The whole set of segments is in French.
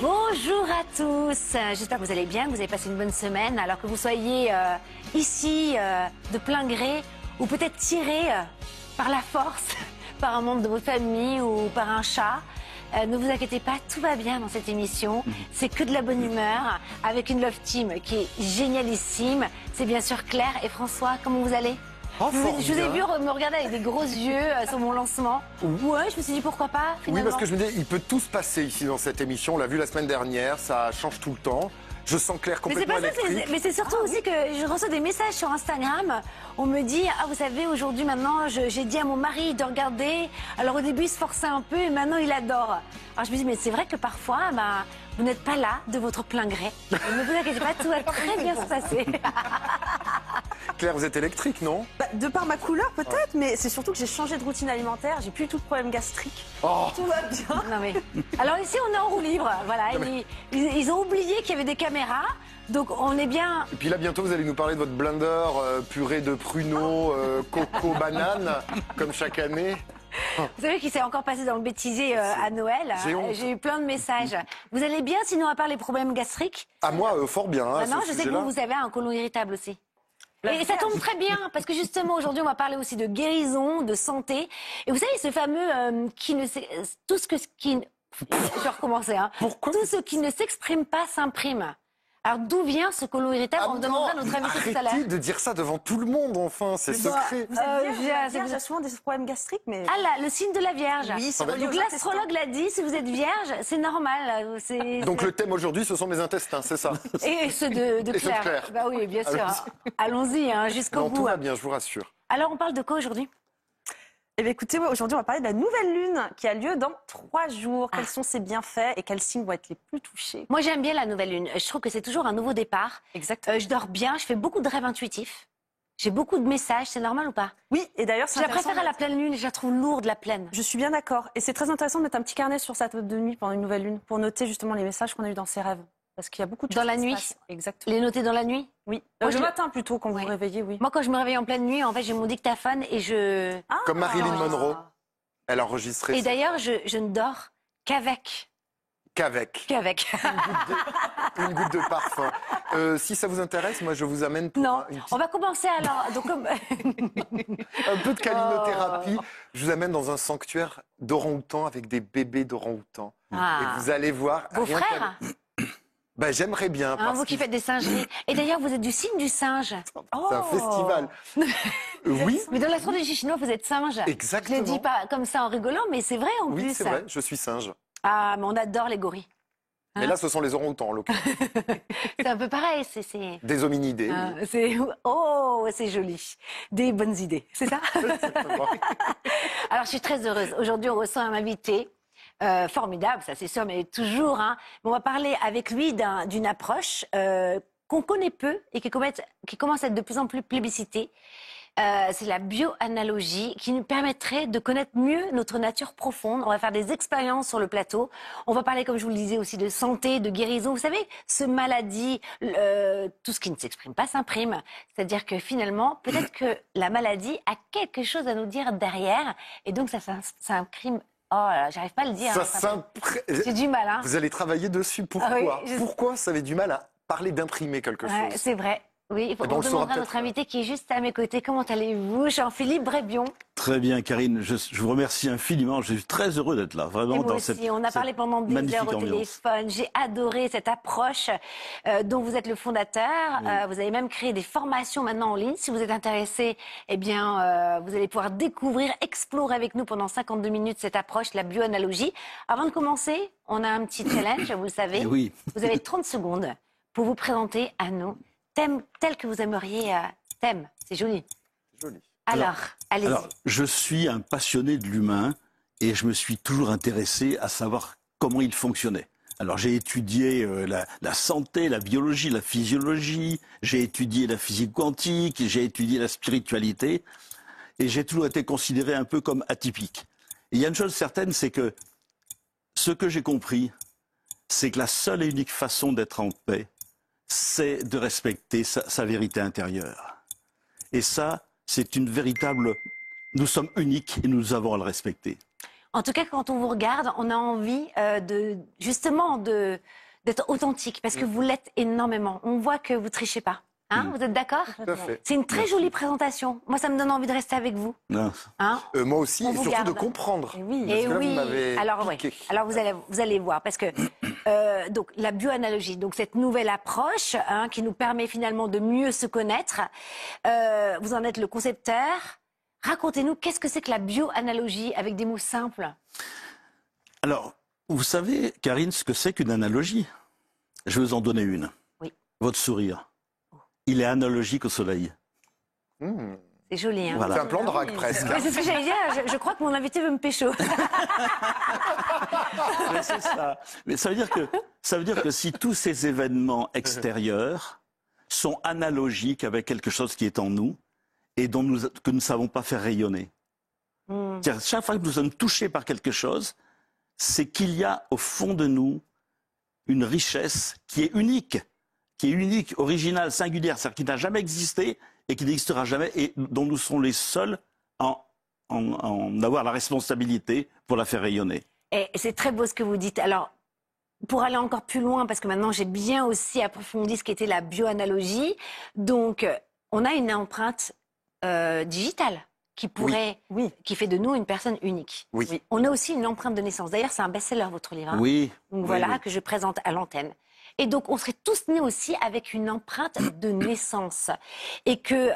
Bonjour à tous, j'espère que vous allez bien, que vous avez passé une bonne semaine, alors que vous soyez ici de plein gré ou peut-être tiré par la force, par un membre de votre famille ou par un chat. Ne vous inquiétez pas, tout va bien dans cette émission, c'est que de la bonne humeur, avec une Love Team qui est génialissime. C'est bien sûr Claire et François, comment vous allez ? Oh, je vous ai vu me regarder avec des gros yeux sur mon lancement. Ouais, je me suis dit pourquoi pas finalement. Oui, parce que je me dis, il peut tout se passer ici dans cette émission. On l'a vu la semaine dernière, ça change tout le temps. Je sens Claire complètement électrique. Mais c'est surtout aussi que je reçois des messages sur Instagram. On me dit, ah vous savez, aujourd'hui maintenant, j'ai dit à mon mari de regarder. Alors au début, il se forçait un peu et maintenant il adore. Alors je me dis, mais c'est vrai que parfois, vous n'êtes pas là de votre plein gré. Ne vous inquiétez pas, tout va très bien se passer. Claire, vous êtes électrique, non ? De par ma couleur peut-être, mais c'est surtout que j'ai changé de routine alimentaire, j'ai plus tout de problème gastrique. Oh. Tout va bien. Non mais... Alors ici on est en roue libre, voilà. Ils ont oublié qu'il y avait des caméras, donc on est bien... Et puis là, bientôt, vous allez nous parler de votre blender purée de pruneaux, coco, banane, comme chaque année. Vous savez qu'il s'est encore passé dans le bêtisier à Noël. J'ai eu plein de messages. Vous allez bien, sinon à part les problèmes gastriques? À moi, fort bien. Hein, non, je sais que vous avez un côlon irritable aussi. Et ça tombe très bien, parce que justement, aujourd'hui, on va parler aussi de guérison, de santé. Et vous savez, ce fameux tout ce qui... Je vais recommencer, hein. Pourquoi? Tout ce qui ne s'exprime pas s'imprime. Alors, d'où vient ce côlon irritable? On demandera à notre invité tout à l'heure. Arrêtez de dire ça devant tout le monde, enfin, c'est secret. Vous êtes vierge, vous avez souvent des problèmes gastriques, mais... Ah là, le signe de la Vierge. Oui, c'est donc l'astrologue l'a dit, si vous êtes Vierge, c'est normal. Donc le thème aujourd'hui, ce sont mes intestins, c'est ça? Et ceux de Et ceux de Claire. Claire. Bah oui, bien sûr. Allons-y, hein, jusqu'au Non, bout. tout va bien, je vous rassure. Alors, on parle de quoi aujourd'hui? Eh bien, écoutez, aujourd'hui, on va parler de la nouvelle lune qui a lieu dans 3 jours. Quels sont ses bienfaits et quels signes vont être les plus touchés? Moi, j'aime bien la nouvelle lune. Je trouve que c'est toujours un nouveau départ. Exactement. Je dors bien, je fais beaucoup de rêves intuitifs. J'ai beaucoup de messages, c'est normal ou pas? Oui, et d'ailleurs, Je la préfère à la pleine lune, je la trouve lourde, la pleine. Je suis bien d'accord. Et c'est très intéressant de mettre un petit carnet sur sa table de nuit pendant une nouvelle lune pour noter justement les messages qu'on a eu dans ses rêves. Parce qu'il y a beaucoup de choses Dans la qui se nuit? passent. Exactement. Les noter dans la nuit? Oui. Moi, Le matin plutôt, quand vous vous réveillez, oui. Moi, quand je me réveille en pleine nuit, en fait, j'ai mon dictaphone et je... Comme Marilyn Monroe, elle a enregistré. Et d'ailleurs, je ne dors qu'avec. Qu'avec une goutte de parfum. Si ça vous intéresse, moi je vous amène pour Non, une petite... on va commencer alors. Donc, un peu de calinothérapie. Je vous amène dans un sanctuaire d'orang-outans avec des bébés d'orang-outans. Et vous allez voir... Vos rien frères? Ben, j'aimerais bien. Parce vous qui faites des singeries. Et d'ailleurs, vous êtes du signe du singe. C'est un festival. Oui. Mais dans l'astrologie chinoise, vous êtes singe. Exactement. Je le dis pas comme ça en rigolant, mais c'est vrai en plus. Oui, c'est vrai, je suis singe. Ah, mais on adore les gorilles. Mais là, ce sont les orang-outans, en l'occurrence. C'est un peu pareil. Des hominidés. Oh, c'est joli. Des bonnes idées, c'est ça? Alors, je suis très heureuse. Aujourd'hui, on reçoit un invité. Formidable, ça c'est sûr, mais toujours. Hein. On va parler avec lui d'une approche qu'on connaît peu et qui commence à être de plus en plus plébiscitée. C'est la bioanalogie qui nous permettrait de connaître mieux notre nature profonde. On va faire des expériences sur le plateau. On va parler, comme je vous le disais, aussi de santé, de guérison. Vous savez, ce maladie, tout ce qui ne s'exprime pas s'imprime. C'est-à-dire que finalement, peut-être que la maladie a quelque chose à nous dire derrière. Et donc, ça s'imprime. Oh là là, j'arrive pas à le dire. J'ai du mal. Hein. Vous allez travailler dessus. Pourquoi? Pourquoi vous avez du mal à parler d'imprimer quelque chose? C'est vrai. Oui, on demandera à notre invité qui est juste à mes côtés. Comment allez-vous, Jean-Philippe Brébion? Très bien, Karine. Je vous remercie infiniment. Je suis très heureux d'être là, vraiment. Moi aussi, on a parlé pendant des heures au téléphone. J'ai adoré cette approche dont vous êtes le fondateur. Oui. Vous avez même créé des formations maintenant en ligne. Si vous êtes intéressé, eh bien, vous allez pouvoir découvrir, explorer avec nous pendant 52 minutes cette approche, la bioanalogie. Avant de commencer, on a un petit challenge, vous le savez. Oui. Vous avez 30 secondes pour vous présenter à nous. Thème tel que vous aimeriez. Thème, c'est joli. Joli. Alors, allez-y. Alors, je suis un passionné de l'humain et je me suis toujours intéressé à savoir comment il fonctionnait. Alors, j'ai étudié la santé, la biologie, la physiologie, j'ai étudié la physique quantique, j'ai étudié la spiritualité et j'ai toujours été considéré un peu comme atypique. Et il y a une chose certaine, c'est que ce que j'ai compris, c'est que la seule et unique façon d'être en paix, c'est de respecter sa vérité intérieure. Et ça, c'est une véritable... Nous sommes uniques et nous avons à le respecter. En tout cas, quand on vous regarde, on a envie d'être authentique, parce que vous l'êtes énormément. On voit que vous trichez pas. Hein, vous êtes d'accord? Tout à fait. C'est une très jolie présentation. Moi, ça me donne envie de rester avec vous. Non. Hein? Moi aussi, On et vous surtout de garde. comprendre. Et oui. Parce Et que là, vous oui, m'avez alors, piqué. alors vous allez voir, parce que donc la bioanalogie, donc cette nouvelle approche qui nous permet finalement de mieux se connaître. Vous en êtes le concepteur. Racontez-nous, qu'est-ce que c'est que la bioanalogie avec des mots simples? Alors, vous savez, Karine, ce que c'est qu'une analogie? Je vais vous en donner une. Oui. Votre sourire. Il est analogique au soleil. C'est joli, hein? Voilà. C'est un plan de drague presque. Mais c'est ce que j'allais dire. Je crois que mon invité veut me pécho. Mais c'est ça. Mais ça veut dire que si tous ces événements extérieurs sont analogiques avec quelque chose qui est en nous et que nous ne savons pas faire rayonner. C'est-à-dire, chaque fois que nous sommes touchés par quelque chose, c'est qu'il y a au fond de nous une richesse qui est unique, originale, singulière, c'est-à-dire qui n'a jamais existé et qui n'existera jamais et dont nous serons les seuls en avoir la responsabilité pour la faire rayonner. Et c'est très beau ce que vous dites. Alors, pour aller encore plus loin, parce que maintenant j'ai bien aussi approfondi ce qu'était la bioanalogie, donc on a une empreinte digitale qui fait de nous une personne unique. Oui. On a aussi une empreinte de naissance. D'ailleurs, c'est un best-seller, votre livre. Hein. Oui. Donc oui, voilà, oui. que je présente à l'antenne. Et donc, on serait tous nés aussi avec une empreinte de naissance. Et que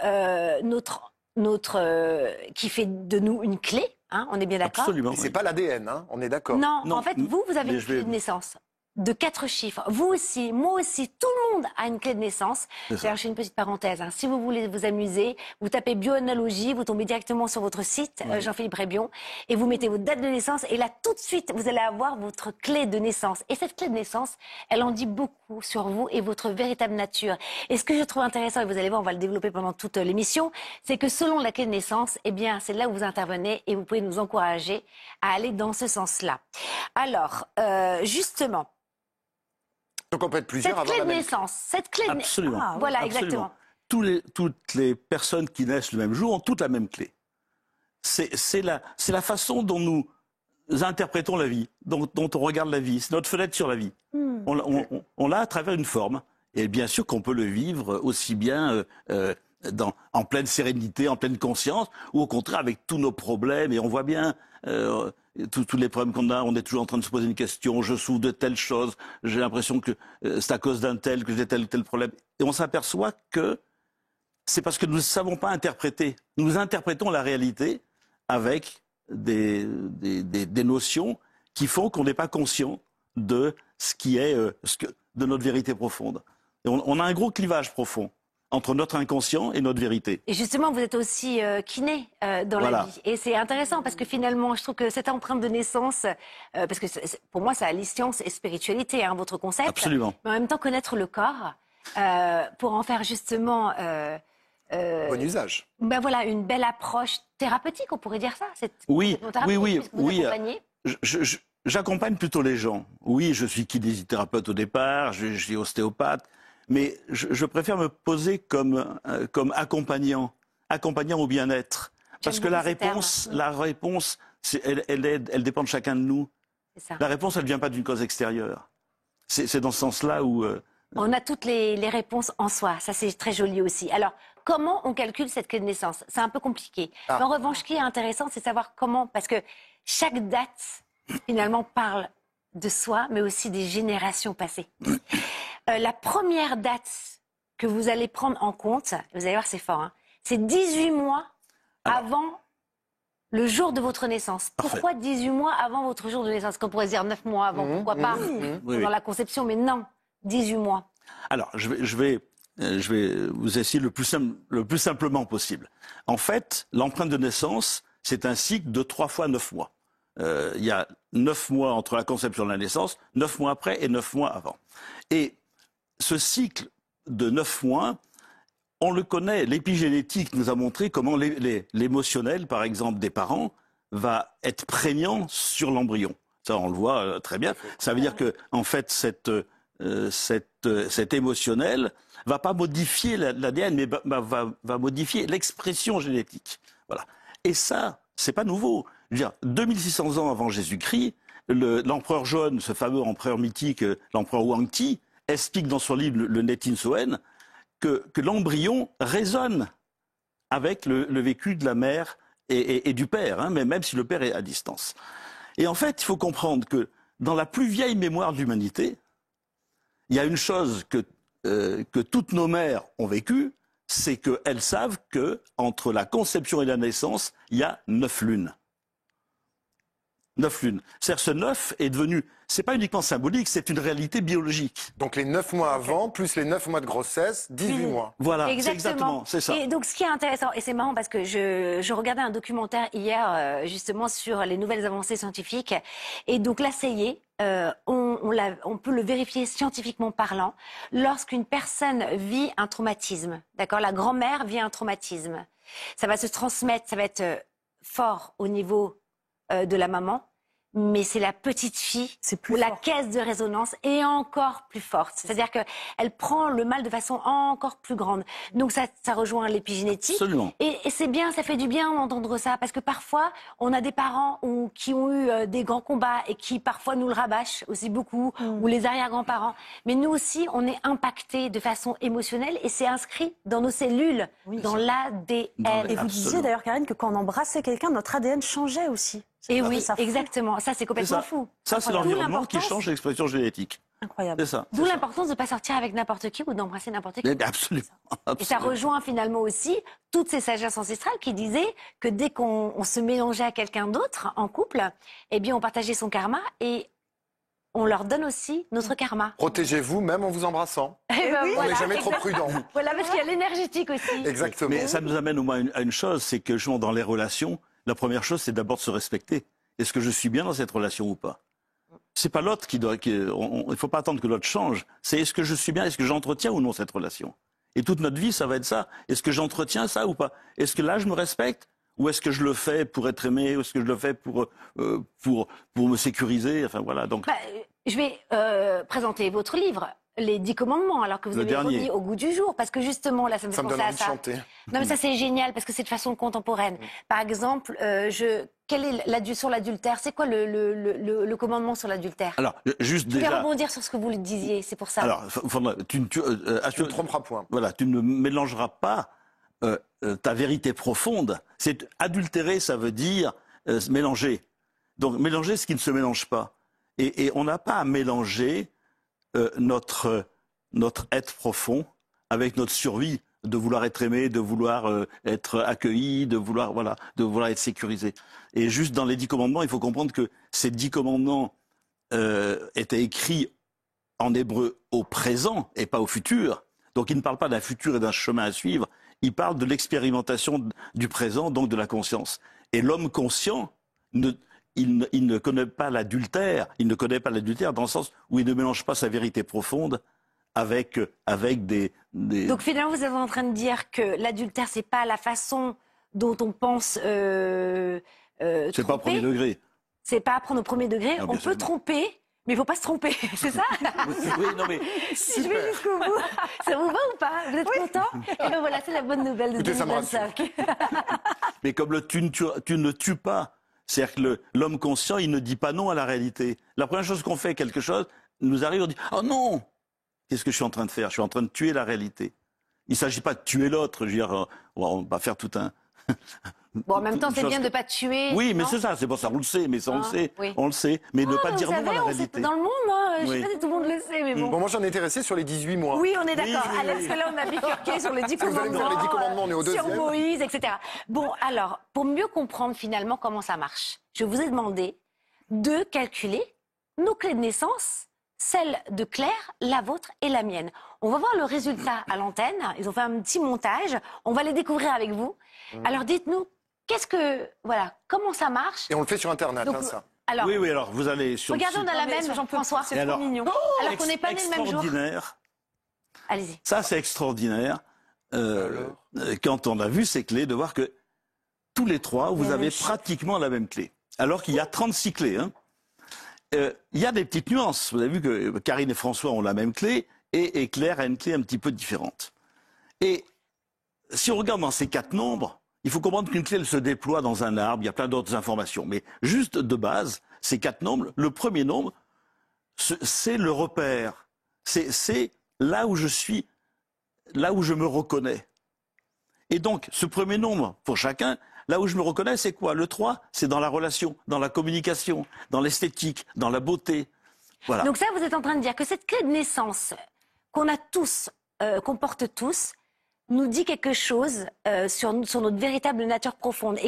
qui fait de nous une clé, hein, on est bien d'accord? Absolument. Mais c'est pas l'ADN, hein, on est d'accord. Non, Non, en fait, vous avez mais une clé de naissance de 4 chiffres. Vous aussi, moi aussi, tout le monde a une clé de naissance. C'est ça. D'ailleurs, je fais une petite parenthèse. Hein. Si vous voulez vous amuser, vous tapez bioanalogie, vous tombez directement sur votre site, Jean-Philippe Rébion, et vous mettez votre date de naissance. Et là, tout de suite, vous allez avoir votre clé de naissance. Et cette clé de naissance, elle en dit beaucoup sur vous et votre véritable nature. Et ce que je trouve intéressant, et vous allez voir, on va le développer pendant toute l'émission, c'est que selon la clé de naissance, eh bien, c'est là où vous intervenez et vous pouvez nous encourager à aller dans ce sens-là. Alors, justement, Donc on peut être plusieurs cette à avoir clé la de même. naissance, cette clé de naissance. Absolument. Ah, oui. Voilà, Absolument. exactement. Toutes les personnes qui naissent le même jour ont toutes la même clé. C'est la façon dont nous interprétons la vie, dont on regarde la vie. C'est notre fenêtre sur la vie. On l'a à travers une forme. Et bien sûr qu'on peut le vivre aussi bien en pleine sérénité, en pleine conscience, ou au contraire avec tous nos problèmes. Et on voit bien tous les problèmes qu'on a. On est toujours en train de se poser une question. Je souffre de telle chose. J'ai l'impression que c'est à cause d'un tel que j'ai tel ou tel problème. Et on s'aperçoit que c'est parce que nous ne savons pas interpréter. Nous interprétons la réalité avec des notions qui font qu'on n'est pas conscient de ce qui est de notre vérité profonde. Et on a un gros clivage profond entre notre inconscient et notre vérité. Et justement, vous êtes aussi kiné dans la Voilà. vie. Et c'est intéressant parce que finalement, je trouve que cette empreinte de naissance, parce que pour moi, ça allie science et spiritualité, hein, votre concept. Absolument. Mais en même temps, connaître le corps pour en faire justement... Bon usage. ben voilà, une belle approche thérapeutique, on pourrait dire ça. Oui, hypnothérapie, oui, puisque vous oui. accompagnez. J'accompagne plutôt les gens. Oui, je suis kinésithérapeute au départ, je suis ostéopathe, mais je préfère me poser comme accompagnant au bien-être. Parce que la réponse, elle dépend de chacun de nous. C'est ça. La réponse, elle ne vient pas d'une cause extérieure. C'est dans ce sens-là où... On a toutes les réponses en soi. Ça, c'est très joli aussi. Alors, comment on calcule cette clé de naissance? C'est un peu compliqué. Ah. Mais en revanche, ce qui est intéressant, c'est savoir comment, parce que chaque date, finalement, parle de soi, mais aussi des générations passées. La première date que vous allez prendre en compte, vous allez voir, c'est fort, hein, c'est 18 mois avant le jour de votre naissance. Parfait. Pourquoi 18 mois avant votre jour de naissance? Qu'on pourrait se dire 9 mois avant, pourquoi pas, Oui, dans oui. la conception, mais non, 18 mois. Alors, je vais vous essayer le plus simplement possible. En fait, l'empreinte de naissance, c'est un cycle de 3 fois 9 mois. Il y a 9 mois entre la conception et la naissance, 9 mois après et 9 mois avant. Et ce cycle de 9 mois, on le connaît. L'épigénétique nous a montré comment l'émotionnel, par exemple, des parents, va être prégnant sur l'embryon. Ça, on le voit très bien. Ça veut dire que, en fait, cet émotionnel va pas modifier l'ADN, mais va modifier l'expression génétique. Voilà. Et ça, c'est pas nouveau. Je veux dire, 2600 ans avant Jésus-Christ, l'empereur jaune, ce fameux empereur mythique, l'empereur Huang Ti, explique dans son livre le Netin Soen que l'embryon résonne avec le vécu de la mère et du père, hein, même si le père est à distance. Et en fait, il faut comprendre que dans la plus vieille mémoire de l'humanité, il y a une chose que toutes nos mères ont vécue, c'est qu'elles savent qu'entre la conception et la naissance, il y a 9 lunes. 9 lunes. C'est-à-dire ce 9 est devenu, c'est pas uniquement symbolique, c'est une réalité biologique. Donc les 9 mois avant, plus les 9 mois de grossesse, 18 mois. Voilà, c'est exactement, c'est ça. Et donc ce qui est intéressant, et c'est marrant parce que je regardais un documentaire hier justement sur les nouvelles avancées scientifiques, et donc là, ça y est, on peut le vérifier scientifiquement parlant, lorsqu'une personne vit un traumatisme, d'accord, la grand-mère vit un traumatisme, ça va se transmettre, ça va être fort au niveau de la maman, mais c'est la petite fille où la caisse de résonance est encore plus forte. C'est-à-dire qu'elle prend le mal de façon encore plus grande. Donc ça rejoint l'épigénétique. Absolument. Et c'est bien, ça fait du bien d'entendre ça, parce que parfois, on a des parents qui ont eu des grands combats et qui parfois nous le rabâchent aussi beaucoup, ou les arrière-grands-parents. Mais nous aussi, on est impactés de façon émotionnelle et c'est inscrit dans nos cellules, dans l'ADN. Et vous disiez d'ailleurs, Karine, que quand on embrassait quelqu'un, notre ADN changeait aussi. Et oui, exactement. Ça, c'est complètement fou. Ça, c'est l'environnement qui change l'expression génétique. Incroyable. C'est ça. D'où l'importance de ne pas sortir avec n'importe qui ou d'embrasser n'importe qui. Absolument. Et ça rejoint finalement aussi toutes ces sagesses ancestrales qui disaient que dès qu'on se mélangeait à quelqu'un d'autre en couple, eh bien, on partageait son karma et on leur donne aussi notre karma. Protégez-vous même en vous embrassant. Et ben On voilà, n'est jamais trop prudent. Voilà, parce qu'il y a l'énergétique aussi. Exactement. Mais ça nous amène au moins à une chose, c'est que justement dans les relations, la première chose, c'est d'abord de se respecter. Est-ce que je suis bien dans cette relation ou pas? C'est pas l'autre il ne faut pas attendre que l'autre change. C'est est-ce que je suis bien, est-ce que j'entretiens ou non cette relation? Et toute notre vie, ça va être ça. Est-ce que j'entretiens ça ou pas? Est-ce que là, je me respecte? Ou est-ce que je le fais pour être aimé? Ou est-ce que je le fais pour me sécuriser? Enfin voilà. Donc. Je vais présenter votre livre. Les 10 commandements, alors que vous avez remis au goût du jour. Parce que justement, là, ça me fait penser à ça. Chanter. Non, mais ça, c'est génial, parce que c'est de façon contemporaine. Par exemple, quel est sur l'adultère? C'est quoi le commandement sur l'adultère? Alors, juste Je vais déjà. rebondir sur ce que vous le disiez, c'est pour ça. Alors, tu ne tromperas point. Voilà, tu ne mélangeras pas ta vérité profonde. C'est adultérer, ça veut dire mélanger. Donc, mélanger ce qui ne se mélange pas. Et on n'a pas à mélanger notre être profond avec notre survie de vouloir être aimé, de vouloir être accueilli, de vouloir être sécurisé. Et juste dans les 10 commandements, il faut comprendre que ces 10 commandements étaient écrits en hébreu au présent et pas au futur. Donc ils ne parlent pas d'un futur et d'un chemin à suivre, ils parlent de l'expérimentation du présent, donc de la conscience. Et l'homme conscient il ne connaît pas l'adultère. Il ne connaît pas l'adultère dans le sens où il ne mélange pas sa vérité profonde avec des... Donc finalement, vous êtes en train de dire que l'adultère, c'est pas la façon dont on pense c'est pas au premier degré. C'est pas à prendre au premier degré. Non, on peut tromper, mais il faut pas se tromper. C'est ça? Oui, non mais... Si je vais jusqu'au bout, ça vous va ou pas? Vous êtes content? Et ben voilà, c'est la bonne nouvelle de 2025. Mais comme tu ne tues pas, c'est-à-dire que l'homme conscient, il ne dit pas non à la réalité. La première chose qu'on fait quelque chose, nous arrive, on dit « Oh non !» Qu'est-ce que je suis en train de faire? Je suis en train de tuer la réalité. Il ne s'agit pas de tuer l'autre, je veux dire, on va faire tout un... Bon, en même temps, c'est bien de ne pas tuer. Oui, mais c'est ça, c'est pour ça, on le sait, mais ça, on le sait, mais ne pas dire non à la réalité. Dans le monde, moi, je sais pas si tout le monde le sait, mais bon. Bon, moi, j'en ai intéressé sur les 18 mois. Oui, on est d'accord. Parce que là, on a bifurqué sur les 10 Vous allez me dire les 10 commandements, on est au sur deuxième. Moïse, etc. Bon, alors, pour mieux comprendre finalement comment ça marche, je vous ai demandé de calculer nos clés de naissance, celle de Claire, la vôtre et la mienne. On va voir le résultat à l'antenne. Ils ont fait un petit montage. On va les découvrir avec vous. Alors, dites-nous, comment ça marche? Et on le fait sur Internet, donc, ça. Alors, oui, alors vous allez sur regardez, on a la même, Jean-François. C'est trop mignon. Alors qu'on n'est pas né le même jour. Extraordinaire. Allez-y. Ça, c'est extraordinaire. Quand on a vu ces clés, de voir que tous les trois, vous avez pratiquement la même clé. Alors qu'il y a 36 clés. Hein. Il y a des petites nuances. Vous avez vu que Karine et François ont la même clé et Claire a une clé un petit peu différente. Et si on regarde dans ces 4 nombres, Il faut comprendre qu'une clé, elle se déploie dans un arbre, il y a plein d'autres informations. Mais juste de base, ces 4 nombres, le premier nombre, c'est le repère. C'est là où je suis, là où je me reconnais. Et donc, ce premier nombre, pour chacun, là où je me reconnais, c'est quoi? Le 3, c'est dans la relation, dans la communication, dans l'esthétique, dans la beauté. Voilà. Donc ça, vous êtes en train de dire que cette clé de naissance qu'on a tous, qu'on porte tous, nous dit quelque chose sur notre véritable nature profonde.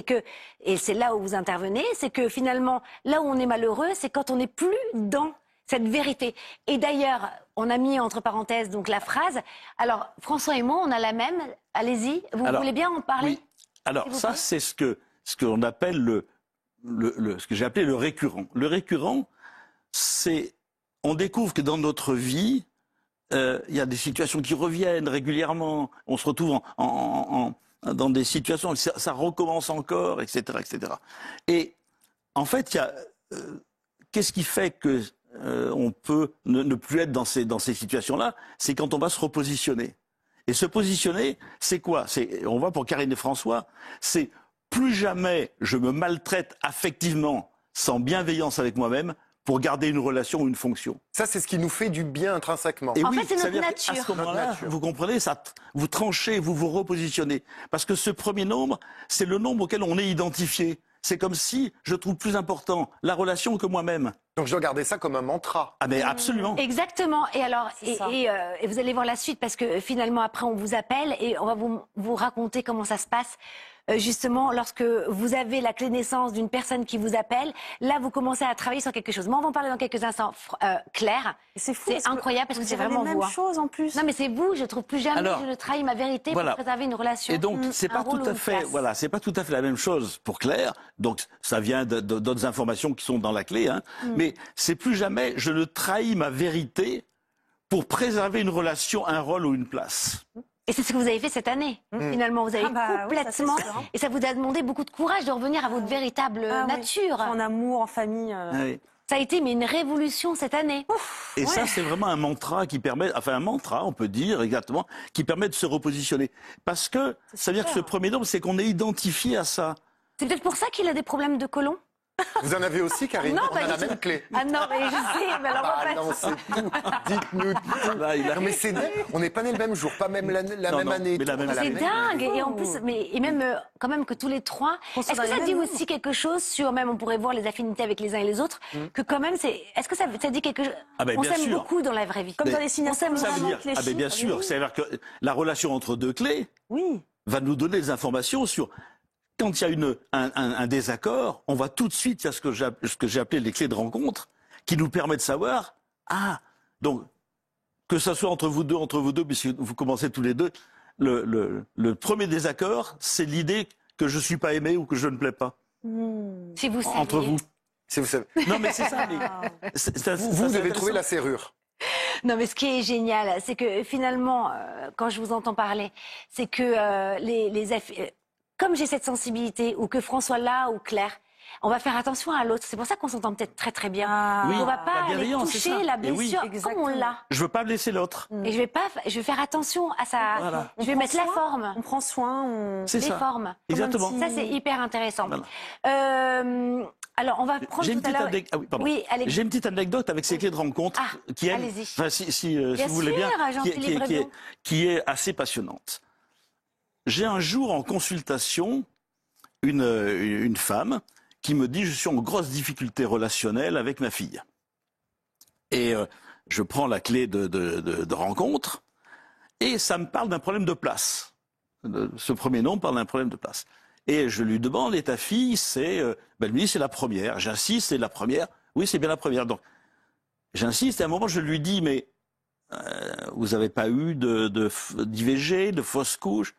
Et c'est là où vous intervenez, c'est que finalement, là où on est malheureux, c'est quand on n'est plus dans cette vérité. Et d'ailleurs, on a mis entre parenthèses donc la phrase. Alors, François et moi, on a la même. Allez-y, vous voulez bien en parler? Oui. Alors, ça, c'est ce qu'on appelle ce que j'ai appelé le récurrent. Le récurrent, c'est, on découvre que dans notre vie, il y a des situations qui reviennent régulièrement. On se retrouve dans des situations, ça recommence encore, etc., etc. Et en fait, qu'est-ce qui fait que on peut ne plus être dans ces situations-là? C'est quand on va se repositionner. Et se positionner, c'est quoi? On voit pour Karine et François, c'est plus jamais je me maltraite affectivement, sans bienveillance avec moi-même, pour garder une relation ou une fonction. Ça, c'est ce qui nous fait du bien intrinsèquement. Et en oui, fait, c'est notre nature. À ce moment-là, vous comprenez, vous tranchez, vous vous repositionnez. Parce que ce premier nombre, c'est le nombre auquel on est identifié. C'est comme si je trouve plus important la relation que moi-même. Donc je dois garder ça comme un mantra. Ah mais absolument. Exactement. Et alors, et vous allez voir la suite parce que finalement après on vous appelle et on va vous raconter comment ça se passe. Justement, lorsque vous avez la clé de naissance d'une personne qui vous appelle, là vous commencez à travailler sur quelque chose. Mais on va en parler dans quelques instants. Claire, c'est fou, c'est incroyable parce que c'est vraiment les mêmes choses en plus. Non mais c'est vous, je trouve plus jamais je ne trahis ma vérité voilà. pour préserver une relation. Et donc c'est pas tout à fait, voilà, c'est pas tout à fait la même chose pour Claire. Donc ça vient d'autres informations qui sont dans la clé, hein. Mais c'est plus jamais je ne trahis ma vérité pour préserver une relation, un rôle ou une place. Et c'est ce que vous avez fait cette année. Finalement, vous avez complètement... Oui, et ça vous a demandé beaucoup de courage de revenir à votre véritable nature. En amour, en famille. Oui. Ça a été une révolution cette année. Et ça, c'est vraiment un mantra qui permet, enfin un mantra, on peut dire exactement, qui permet de se repositionner. Parce que ça veut dire que ce premier nombre, c'est qu'on est identifié à ça. C'est peut-être pour ça qu'il a des problèmes de côlon. Vous en avez aussi, Karine? Non, on a la même clé. Ah non, mais je sais, mais alors en fait... non, c'est tout. Dites-nous tout. Là, Non, mais c'est on n'est pas nés le même jour, pas même la même année. mais la même C'est année. dingue. Et en plus, et même quand même que tous les trois. Est-ce que ça dit aussi quelque chose sur, même on pourrait voir les affinités avec les uns et les autres, que quand même est-ce que ça dit quelque chose? Ah ben, on bien s'aime sûr. beaucoup dans la vraie vie. Comme dans les signes Ça veut dire, les ah ben bien chiffres, sûr, oui. c'est-à-dire que la relation entre deux clés va nous donner des informations sur quand il y a un désaccord, on va tout de suite, il y a ce que j'ai appelé les clés de rencontre, qui nous permet de savoir, donc, que ça soit entre vous deux, puisque vous commencez tous les deux, le premier désaccord, c'est l'idée que je ne suis pas aimé ou que je ne plais pas. Si vous saviez. Entre vous. Si vous savez. Non, mais c'est ça. Vous devez trouver la serrure. Non, mais ce qui est génial, c'est que finalement, quand je vous entends parler, c'est que comme j'ai cette sensibilité, ou que François l'a, ou Claire, on va faire attention à l'autre. C'est pour ça qu'on s'entend peut-être très très bien. Oui, on va pas aller bienveillance, c'est toucher ça. la Et oui, blessure comme on l'a. Je veux pas blesser l'autre. Et je vais faire attention à ça. Voilà. Je vais mettre la forme. On prend soin, C'est les ça. formes. Exactement. Ça, c'est hyper intéressant. Voilà. Alors, on va prendre J'ai une tout à petite l'heure... oui, j'ai une petite anecdote avec ces clés de rencontre qui, allez-y. enfin, si vous voulez bien, qui est assez passionnante. J'ai un jour en consultation une femme qui me dit je suis en grosse difficulté relationnelle avec ma fille. Et je prends la clé de rencontre et ça me parle d'un problème de place. Ce premier nom parle d'un problème de place. Et je lui demande, et ta fille, elle me dit, c'est la première. J'insiste, c'est la première. Oui, c'est bien la première. Donc, j'insiste, et à un moment, je lui dis, mais vous n'avez pas eu d'IVG, de fausse couche?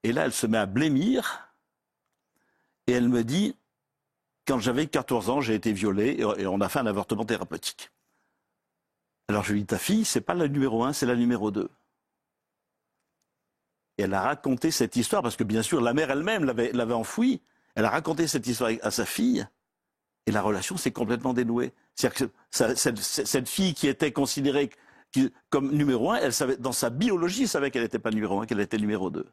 Et là, elle se met à blêmir, et elle me dit, quand j'avais 14 ans, j'ai été violée, et on a fait un avortement thérapeutique. Alors, je lui dis, ta fille, c'est pas la numéro 1, c'est la numéro 2. Et elle a raconté cette histoire, parce que bien sûr, la mère elle-même l'avait enfouie. Elle a raconté cette histoire à sa fille, et la relation s'est complètement dénouée. C'est-à-dire que cette fille qui était considérée comme numéro 1, elle savait, dans sa biologie, elle savait qu'elle n'était pas numéro 1, qu'elle était numéro 2.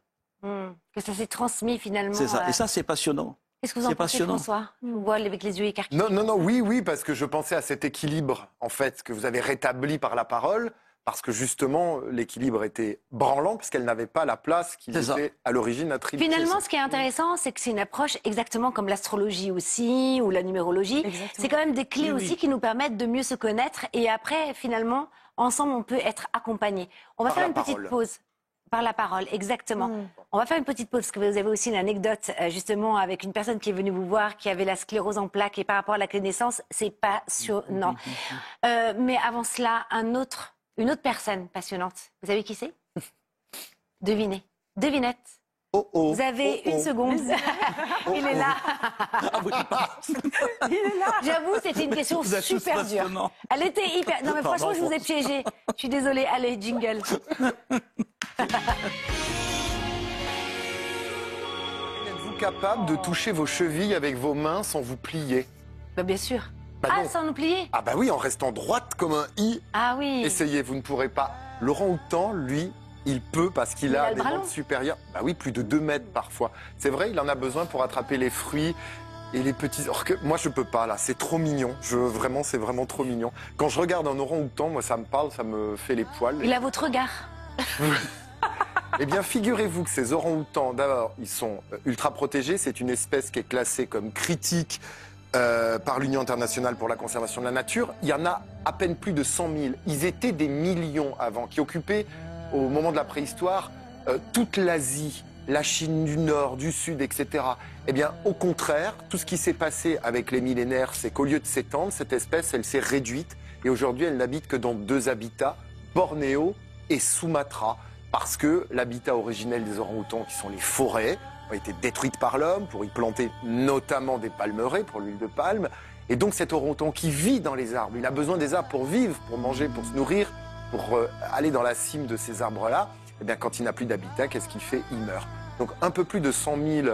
Que ça s'est transmis finalement. C'est ça. Et ça, c'est passionnant. Qu'est-ce que vous en pensez, François? On voit avec les yeux écarquillés. Non, oui, parce que je pensais à cet équilibre, en fait, que vous avez rétabli par la parole, parce que justement, l'équilibre était branlant, puisqu'elle n'avait pas la place qu'ils étaient à l'origine attribuée. Finalement, ce qui est intéressant, c'est que c'est une approche exactement comme l'astrologie aussi, ou la numérologie. C'est quand même des clés aussi qui nous permettent de mieux se connaître, et après, finalement, ensemble, on peut être accompagnés. On va faire une petite pause. Par la parole, exactement. On va faire une petite pause parce que vous avez aussi une anecdote justement avec une personne qui est venue vous voir, qui avait la sclérose en plaques et par rapport à la clé de naissance, c'est passionnant. Mais avant cela, une autre personne passionnante. Vous savez qui c'est? Devinez. Devinette. Vous avez une seconde. Il est là. Il est là. J'avoue, c'était une question super dure. Elle était hyper... Non mais franchement, je vous ai piégé. Je suis désolée. Allez, jingle. Êtes-vous capable de toucher vos chevilles avec vos mains sans vous plier? Bah bien sûr. Non. Sans nous plier? Ah bah oui, en restant droite comme un i. Ah oui. Essayez, vous ne pourrez pas. Laurent Houtan, lui, il peut parce qu'il a des bandes supérieures. Bah oui, plus de 2 mètres parfois. C'est vrai, il en a besoin pour attraper les fruits et les petits... Or que moi, je peux pas, là. C'est trop mignon. Vraiment, c'est vraiment trop mignon. Quand je regarde un orang-outan, moi, ça me parle, ça me fait les poils. Il a votre regard. Eh bien, figurez-vous que ces orang-outans, d'abord, ils sont ultra protégés. C'est une espèce qui est classée comme critique par l'Union internationale pour la conservation de la nature. Il y en a à peine plus de 100 000. Ils étaient des millions avant, qui occupaient, au moment de la préhistoire, toute l'Asie, la Chine du Nord, du Sud, etc. Eh bien, au contraire, tout ce qui s'est passé avec les millénaires, c'est qu'au lieu de s'étendre, cette espèce, elle s'est réduite. Et aujourd'hui, elle n'habite que dans 2 habitats, Bornéo et Sumatra. Parce que l'habitat originel des orang-outans, qui sont les forêts, ont été détruites par l'homme pour y planter notamment des palmeraies pour l'huile de palme. Et donc cet orang-outan qui vit dans les arbres, il a besoin des arbres pour vivre, pour manger, pour se nourrir, pour aller dans la cime de ces arbres-là. Eh bien, quand il n'a plus d'habitat, qu'est-ce qu'il fait? Il meurt. Donc un peu plus de 100 000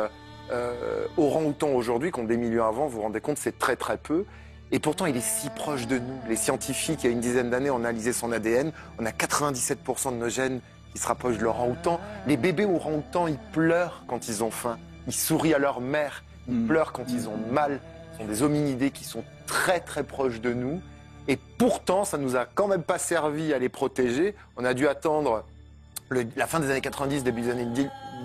orang-outans aujourd'hui, qui ont des millions avant, vous vous rendez compte, c'est très très peu. Et pourtant, il est si proche de nous. Les scientifiques, il y a une dizaine d'années, ont analysé son ADN. On a 97% de nos gènes qui se rapprochent de l'orang-outan. Les bébés orang-outans, ils pleurent quand ils ont faim. Ils sourient à leur mère. Ils pleurent quand ils ont mal. Ce sont des hominidés qui sont très très proches de nous. Et pourtant, ça nous a quand même pas servi à les protéger. On a dû attendre la fin des années 90, début des années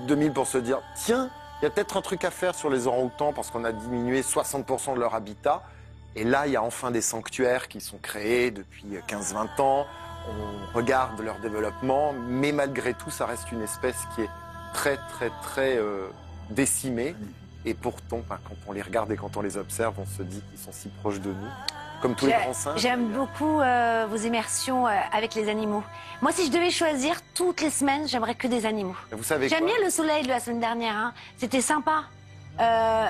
2000 pour se dire « Tiens, il y a peut-être un truc à faire sur les orang-outans parce qu'on a diminué 60% de leur habitat. » Et là, il y a enfin des sanctuaires qui sont créés depuis 15-20 ans. On regarde leur développement, mais malgré tout, ça reste une espèce qui est très, très, très décimée. Et pourtant, quand on les regarde et quand on les observe, on se dit qu'ils sont si proches de nous, comme tous les grands singes. J'aime beaucoup vos immersions avec les animaux. Moi, si je devais choisir toutes les semaines, j'aimerais que des animaux. Vous savez J'aime bien le soleil de la semaine dernière. Hein. C'était sympa.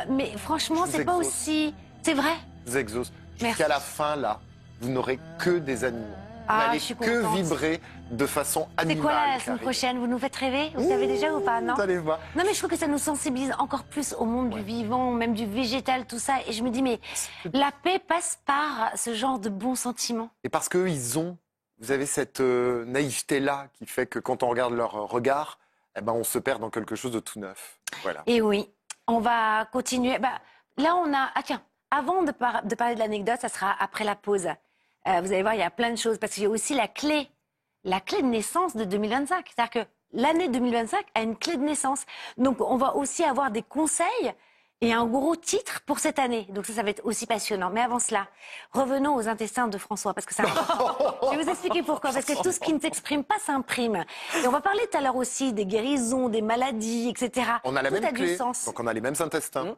Mais franchement, c'est pas aussi... C'est vrai. Je vous exauce. Jusqu'à la fin, là, vous n'aurez que des animaux. Vous n'allez que vibrer de façon animale. C'est quoi la semaine prochaine? Vous nous faites rêver? Vous savez déjà ou pas? Non. Allez voir. Non, mais je trouve que ça nous sensibilise encore plus au monde du vivant, même du végétal, tout ça. Et je me dis, mais la paix passe par ce genre de bons sentiments. Et parce qu'eux, vous avez cette naïveté-là qui fait que quand on regarde leur regard, eh ben, on se perd dans quelque chose de tout neuf. Voilà. Et oui, on va continuer. Là, on a... Ah tiens, avant de parler de l'anecdote, ça sera après la pause. Vous allez voir, il y a plein de choses, parce qu'il y a aussi la clé de naissance de 2025. C'est-à-dire que l'année 2025 a une clé de naissance. Donc, on va aussi avoir des conseils et un gros titre pour cette année. Donc ça va être aussi passionnant. Mais avant cela, revenons aux intestins de François, parce que c'est important. Je vais vous expliquer pourquoi. Parce que tout ce qui ne s'exprime pas s'imprime. Et on va parler tout à l'heure aussi des guérisons, des maladies, etc. On a la même clé, du sens. donc on a les mêmes intestins.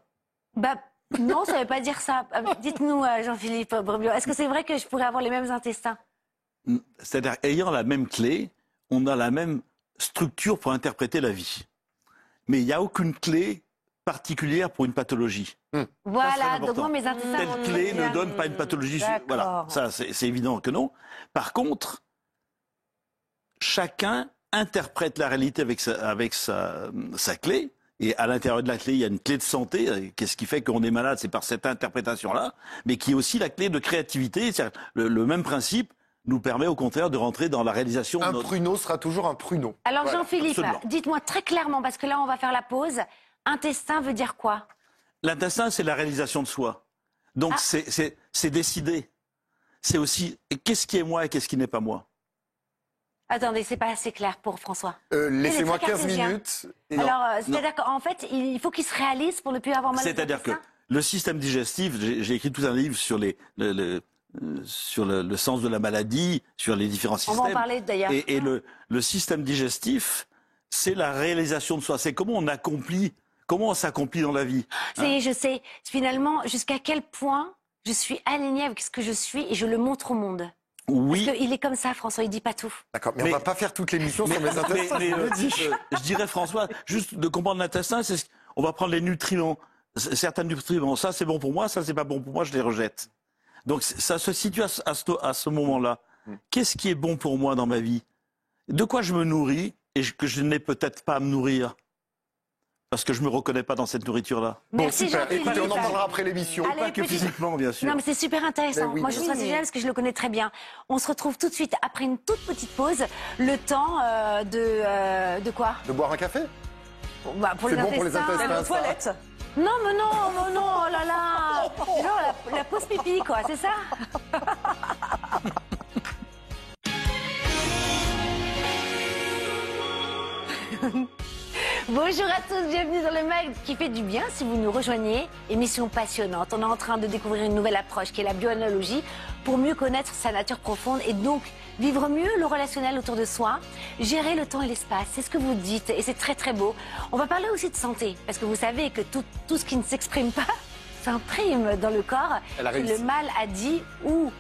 Non, ça ne veut pas dire ça. Dites-nous, Jean-Philippe Brebio, est-ce que c'est vrai que je pourrais avoir les mêmes intestins? C'est-à-dire, ayant la même clé, on a la même structure pour interpréter la vie. Mais il n'y a aucune clé particulière pour une pathologie. Voilà, donc moi, mes intestins... Telle clé ne donne pas une pathologie. Voilà, ça, c'est évident que non. Par contre, chacun interprète la réalité avec sa clé. Et à l'intérieur de la clé, il y a une clé de santé. Qu'est-ce qui fait qu'on est malade? C'est par cette interprétation-là. Mais qui est aussi la clé de créativité. C'est le même principe nous permet au contraire de rentrer dans la réalisation de Un notre... pruneau sera toujours un pruneau. Alors Voilà, Jean-Philippe, absolument. dites-moi très clairement, parce que là on va faire la pause, intestin veut dire quoi? L'intestin, c'est la réalisation de soi. Donc c'est décider. C'est aussi qu'est-ce qui est moi et qu'est-ce qui n'est pas moi. Attendez, c'est pas assez clair pour François. Laissez-moi très 15 cartésien. minutes. Et non. Alors, c'est-à-dire qu'en fait, il faut qu'il se réalise pour ne plus avoir mal au C'est-à-dire que intestin. le système digestif, j'ai écrit tout un livre sur sur le sens de la maladie, sur les différents On systèmes. va en parler d'ailleurs. Et le système digestif, c'est la réalisation de soi. C'est comment on s'accomplit dans la vie. Ça y est, je sais. Finalement, jusqu'à quel point je suis alignée avec ce que je suis et je le montre au monde. Oui. Parce qu'il est comme ça, François, il dit pas tout. D'accord, mais Mais- on va pas faire toute l'émission sur mes intestins. Je dirais, François, juste de comprendre l'intestin, on va prendre les nutriments. Certains nutriments, ça c'est bon pour moi, ça c'est pas bon pour moi, je les rejette. Donc ça se situe à ce moment-là. Qu'est-ce qui est bon pour moi dans ma vie? De quoi je me nourris et que je n'ai peut-être pas à me nourrir? Parce que je me reconnais pas dans cette nourriture-là. Merci Super. Jean-Philippe. Écoutez, on en parlera après l'émission. Allez, Pas que petit- physiquement, bien sûr. Non, mais c'est super intéressant. Ben oui. Moi, je trouve ça génial parce que je le connais très bien. On se retrouve tout de suite après une toute petite pause. Le temps de quoi? De boire un café? Bah, pour C'est les bon pour les intestins. intestins. Même aux toilettes. Non, mais non, oh là là. Genre la pause pipi, quoi, c'est ça? Bonjour à tous, bienvenue dans le mag qui fait du bien si vous nous rejoignez. Émission passionnante. On est en train de découvrir une nouvelle approche qui est la bioanalogie pour mieux connaître sa nature profonde et donc vivre mieux le relationnel autour de soi, gérer le temps et l'espace. C'est ce que vous dites et c'est très très beau. On va parler aussi de santé parce que vous savez que tout ce qui ne s'exprime pas s'imprime dans le corps. Elle a Que réussi. le mal a dit ou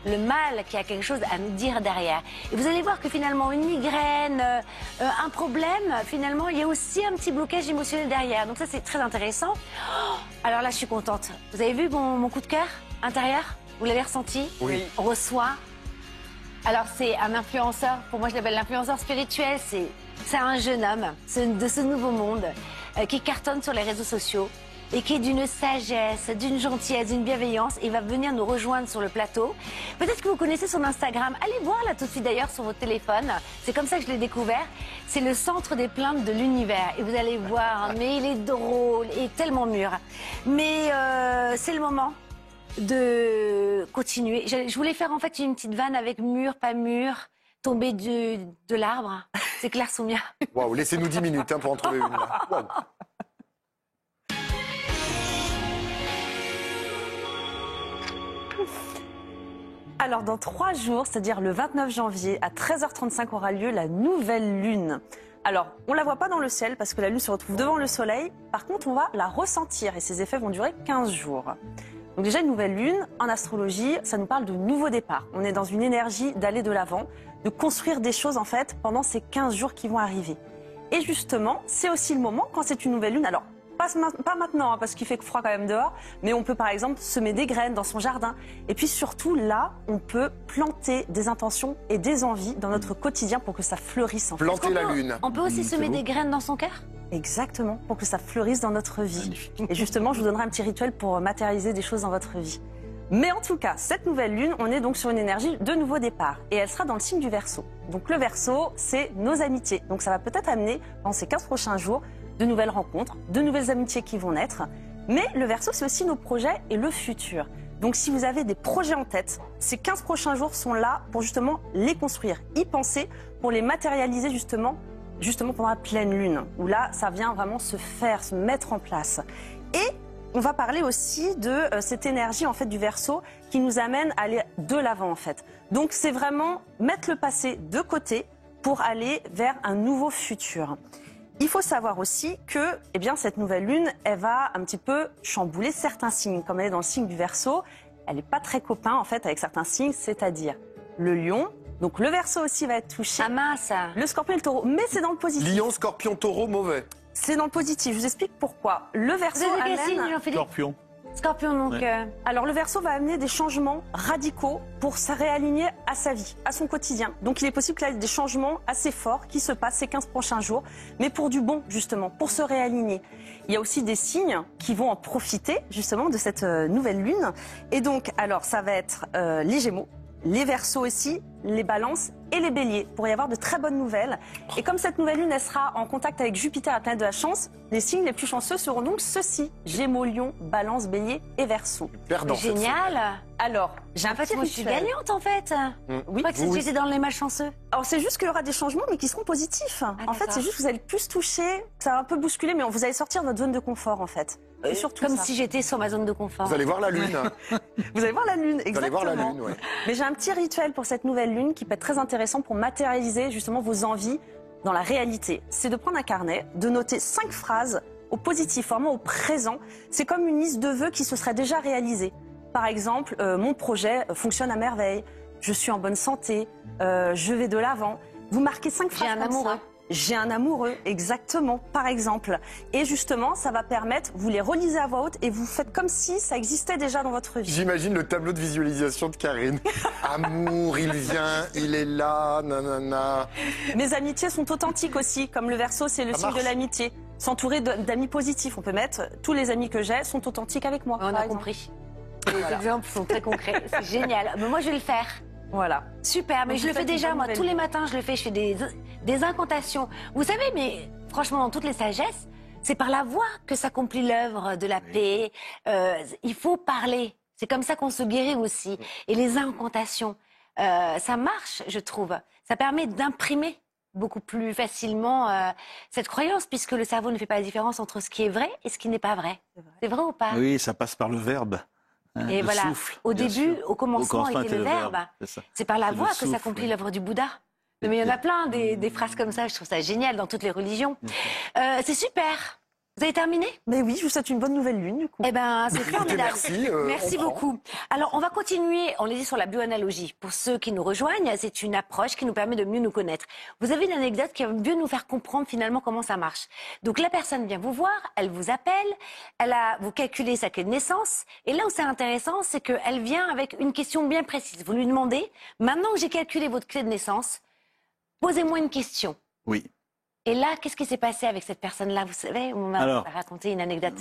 le mal qui a quelque chose à nous dire derrière. Et vous allez voir que finalement, une migraine, un problème, finalement, il y a aussi un petit blocage émotionnel derrière. Donc ça, c'est très intéressant. Oh, alors là, je suis contente. Vous avez vu mon coup de cœur intérieur? Vous l'avez ressenti? Oui. On reçoit. Alors, c'est un influenceur. Pour moi, je l'appelle l'influenceur spirituel. C'est un jeune homme de ce nouveau monde qui cartonne sur les réseaux sociaux et qui est d'une sagesse, d'une gentillesse, d'une bienveillance. Il va venir nous rejoindre sur le plateau. Peut-être que vous connaissez son Instagram. Allez voir là tout de suite d'ailleurs sur votre téléphone. C'est comme ça que je l'ai découvert. C'est le centre des plaintes de l'univers. Et vous allez voir, mais il est drôle et tellement mûr. Mais c'est le moment de continuer. Je voulais faire en fait une petite vanne avec mûr, pas mûr, tomber de l'arbre. C'est clair, Soumia. Waouh, laissez-nous 10 minutes pour en trouver une. Là. Waouh. Alors, dans 3 jours, c'est-à-dire le 29 janvier, à 13h35 aura lieu la nouvelle lune. Alors, on ne la voit pas dans le ciel parce que la lune se retrouve devant le soleil. Par contre, on va la ressentir et ses effets vont durer 15 jours. Donc déjà, une nouvelle lune, en astrologie, ça nous parle de nouveau départ. On est dans une énergie d'aller de l'avant, de construire des choses en fait pendant ces 15 jours qui vont arriver. Et justement, c'est aussi le moment quand c'est une nouvelle lune. Alors, pas maintenant, hein, parce qu'il fait froid quand même dehors, mais on peut par exemple semer des graines dans son jardin. Et puis surtout, là, on peut planter des intentions et des envies dans notre quotidien pour que ça fleurisse en fait. Planter la lune. On peut aussi semer des graines dans son cœur? Exactement, pour que ça fleurisse dans notre vie. Magnifique. Et justement, je vous donnerai un petit rituel pour matérialiser des choses dans votre vie. Mais en tout cas, cette nouvelle lune, on est donc sur une énergie de nouveau départ. Et elle sera dans le signe du Verseau. Donc le Verseau, c'est nos amitiés. Donc ça va peut-être amener, dans ces 15 prochains jours, de nouvelles rencontres, de nouvelles amitiés qui vont naître. Mais le Verseau, c'est aussi nos projets et le futur. Donc si vous avez des projets en tête, ces 15 prochains jours sont là pour justement les construire, y penser, pour les matérialiser justement pendant la pleine lune, où là, ça vient vraiment se faire, se mettre en place. Et on va parler aussi de cette énergie en fait du Verseau qui nous amène à aller de l'avant en fait. Donc c'est vraiment mettre le passé de côté pour aller vers un nouveau futur. Il faut savoir aussi que cette nouvelle lune, elle va un petit peu chambouler certains signes. Comme elle est dans le signe du Verseau, elle n'est pas très copain en fait avec certains signes, c'est-à-dire le Lion. Donc le Verseau aussi va être touché. Ah mince. Le Scorpion et le Taureau, mais c'est dans le positif. Lion, scorpion, taureau, mauvais. C'est dans le positif. Je vous explique pourquoi. Le Vous Verseau êtes de quel signe, amène... Jean-Philippe? Scorpion. Scorpion, donc. Ouais. Alors le Verseau va amener des changements radicaux pour se réaligner à sa vie, à son quotidien. Donc il est possible qu'il y ait des changements assez forts qui se passent ces 15 prochains jours, mais pour du bon justement, pour se réaligner. Il y a aussi des signes qui vont en profiter justement de cette nouvelle lune. Et donc, alors ça va être les Gémeaux. les Verseaux aussi, les Balances et les Béliers, pour y avoir de très bonnes nouvelles. Et comme cette nouvelle lune, elle sera en contact avec Jupiter, la planète de la chance, les signes les plus chanceux seront donc ceux-ci: Gémeaux, Lion, Balance, Bélier et Verseau. Perdant cette semaine. Génial. Alors, j'ai un En fait, petit moi, je suis rituel. gagnante, en fait. Oui, Je crois que j'étais dans les malchanceux. alors c'est juste qu'il y aura des changements, mais qui seront positifs. En fait, d'accord. c'est juste que vous allez plus toucher, ça va un peu bousculer, mais vous allez sortir de votre zone de confort, en fait. Et surtout Comme ça. si j'étais sur ma zone de confort. Vous allez voir la lune. Vous allez voir la lune, Vous allez exactement. voir la lune, ouais. Mais j'ai un petit rituel pour cette nouvelle lune qui peut être très intéressant pour matérialiser justement vos envies dans la réalité. C'est de prendre un carnet, de noter 5 phrases au positif, vraiment au présent. C'est comme une liste de vœux qui se serait déjà réalisée. Par exemple, mon projet fonctionne à merveille, je suis en bonne santé, je vais de l'avant. Vous marquez 5 phrases J'ai un comme amoureux. ça. J'ai un amoureux, exactement, par exemple. Et justement, ça va permettre, vous les relisez à voix haute et vous faites comme si ça existait déjà dans votre vie. J'imagine le tableau de visualisation de Karine. Amour, il vient, il est là, nanana. Mes amitiés sont authentiques aussi, comme le Verseau, c'est le Ça signe marche. de l'amitié. S'entourer d'amis positifs, on peut mettre tous les amis que j'ai sont authentiques avec moi. On par a exemple. compris. Les exemples sont très concrets. C'est génial. Mais moi, je vais le faire. Voilà. Super, mais Donc, je le vous fais faites une déjà, bonne moi, nouvelle tous les vie. matins, je le fais, je fais des incantations. Vous savez, mais franchement, dans toutes les sagesses, c'est par la voix que s'accomplit l'œuvre de la paix. Il faut parler. C'est comme ça qu'on se guérit aussi. Et les incantations, ça marche, je trouve. Ça permet d'imprimer beaucoup plus facilement cette croyance, puisque le cerveau ne fait pas la différence entre ce qui est vrai et ce qui n'est pas vrai. C'est vrai ou pas? Oui, ça passe par le verbe. Hein, Et le voilà, souffle, au bien début, sûr. au commencement était le verbe. c'est ça. C'est par la C'est le voix que souffle, s'accomplit oui. l'œuvre du Bouddha. Mais il y en a plein, des phrases comme ça, je trouve ça génial dans toutes les religions. C'est super. Vous avez terminé? Mais oui, je vous souhaite une bonne nouvelle lune, du coup. Eh ben, c'est formidable. merci, Merci on prend. beaucoup. Alors, on va continuer, on l'a dit, sur la bioanalogie. Pour ceux qui nous rejoignent, c'est une approche qui nous permet de mieux nous connaître. Vous avez une anecdote qui va mieux nous faire comprendre finalement comment ça marche. Donc, la personne vient vous voir, elle vous appelle, vous calculez sa clé de naissance, et là où c'est intéressant, c'est qu'elle vient avec une question bien précise. Vous lui demandez, maintenant que j'ai calculé votre clé de naissance, posez-moi une question. Oui. Et là, qu'est-ce qui s'est passé avec cette personne-là? Vous savez, on m'a Alors, raconté une anecdote.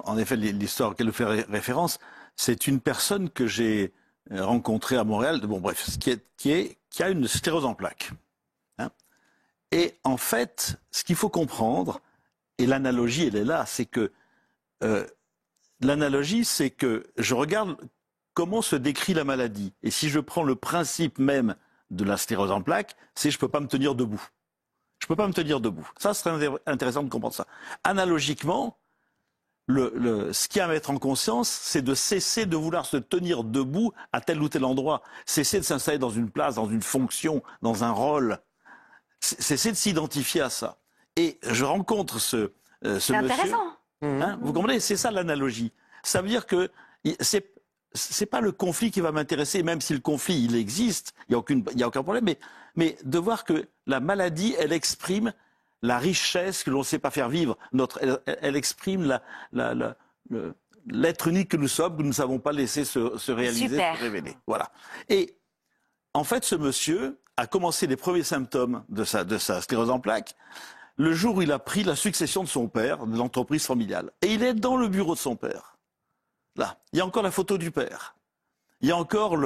En effet, l'histoire auquel vous faites référence, c'est une personne que j'ai rencontrée à Montréal. Bon, bref, qui a une sclérose en plaques. Hein. Et en fait, ce qu'il faut comprendre, et l'analogie, elle est là, c'est que l'analogie, c'est que je regarde comment se décrit la maladie. Et si je prends le principe même de la sclérose en plaques, c'est je ne peux pas me tenir debout. Je ne peux pas me tenir debout. Ça serait intéressant de comprendre ça. Analogiquement, ce qu'il y a à mettre en conscience, c'est de cesser de vouloir se tenir debout à tel ou tel endroit. Cesser de s'installer dans une place, dans une fonction, dans un rôle. Cesser de s'identifier à ça. Et je rencontre ce C'est monsieur. intéressant. Hein, vous comprenez? C'est ça l'analogie. Ça veut dire que c'est pas le conflit qui va m'intéresser, même si le conflit il existe, il y a aucun problème. Mais de voir que la maladie, elle exprime la richesse que l'on ne sait pas faire vivre. Elle exprime l'être unique que nous sommes, que nous ne savons pas laisser se réaliser, Super. se révéler. Voilà. Et en fait, ce monsieur a commencé les premiers symptômes de sa sclérose en plaques le jour où il a pris la succession de son père, de l'entreprise familiale. Et il est dans le bureau de son père. Là, il y a encore la photo du père. Il y a encore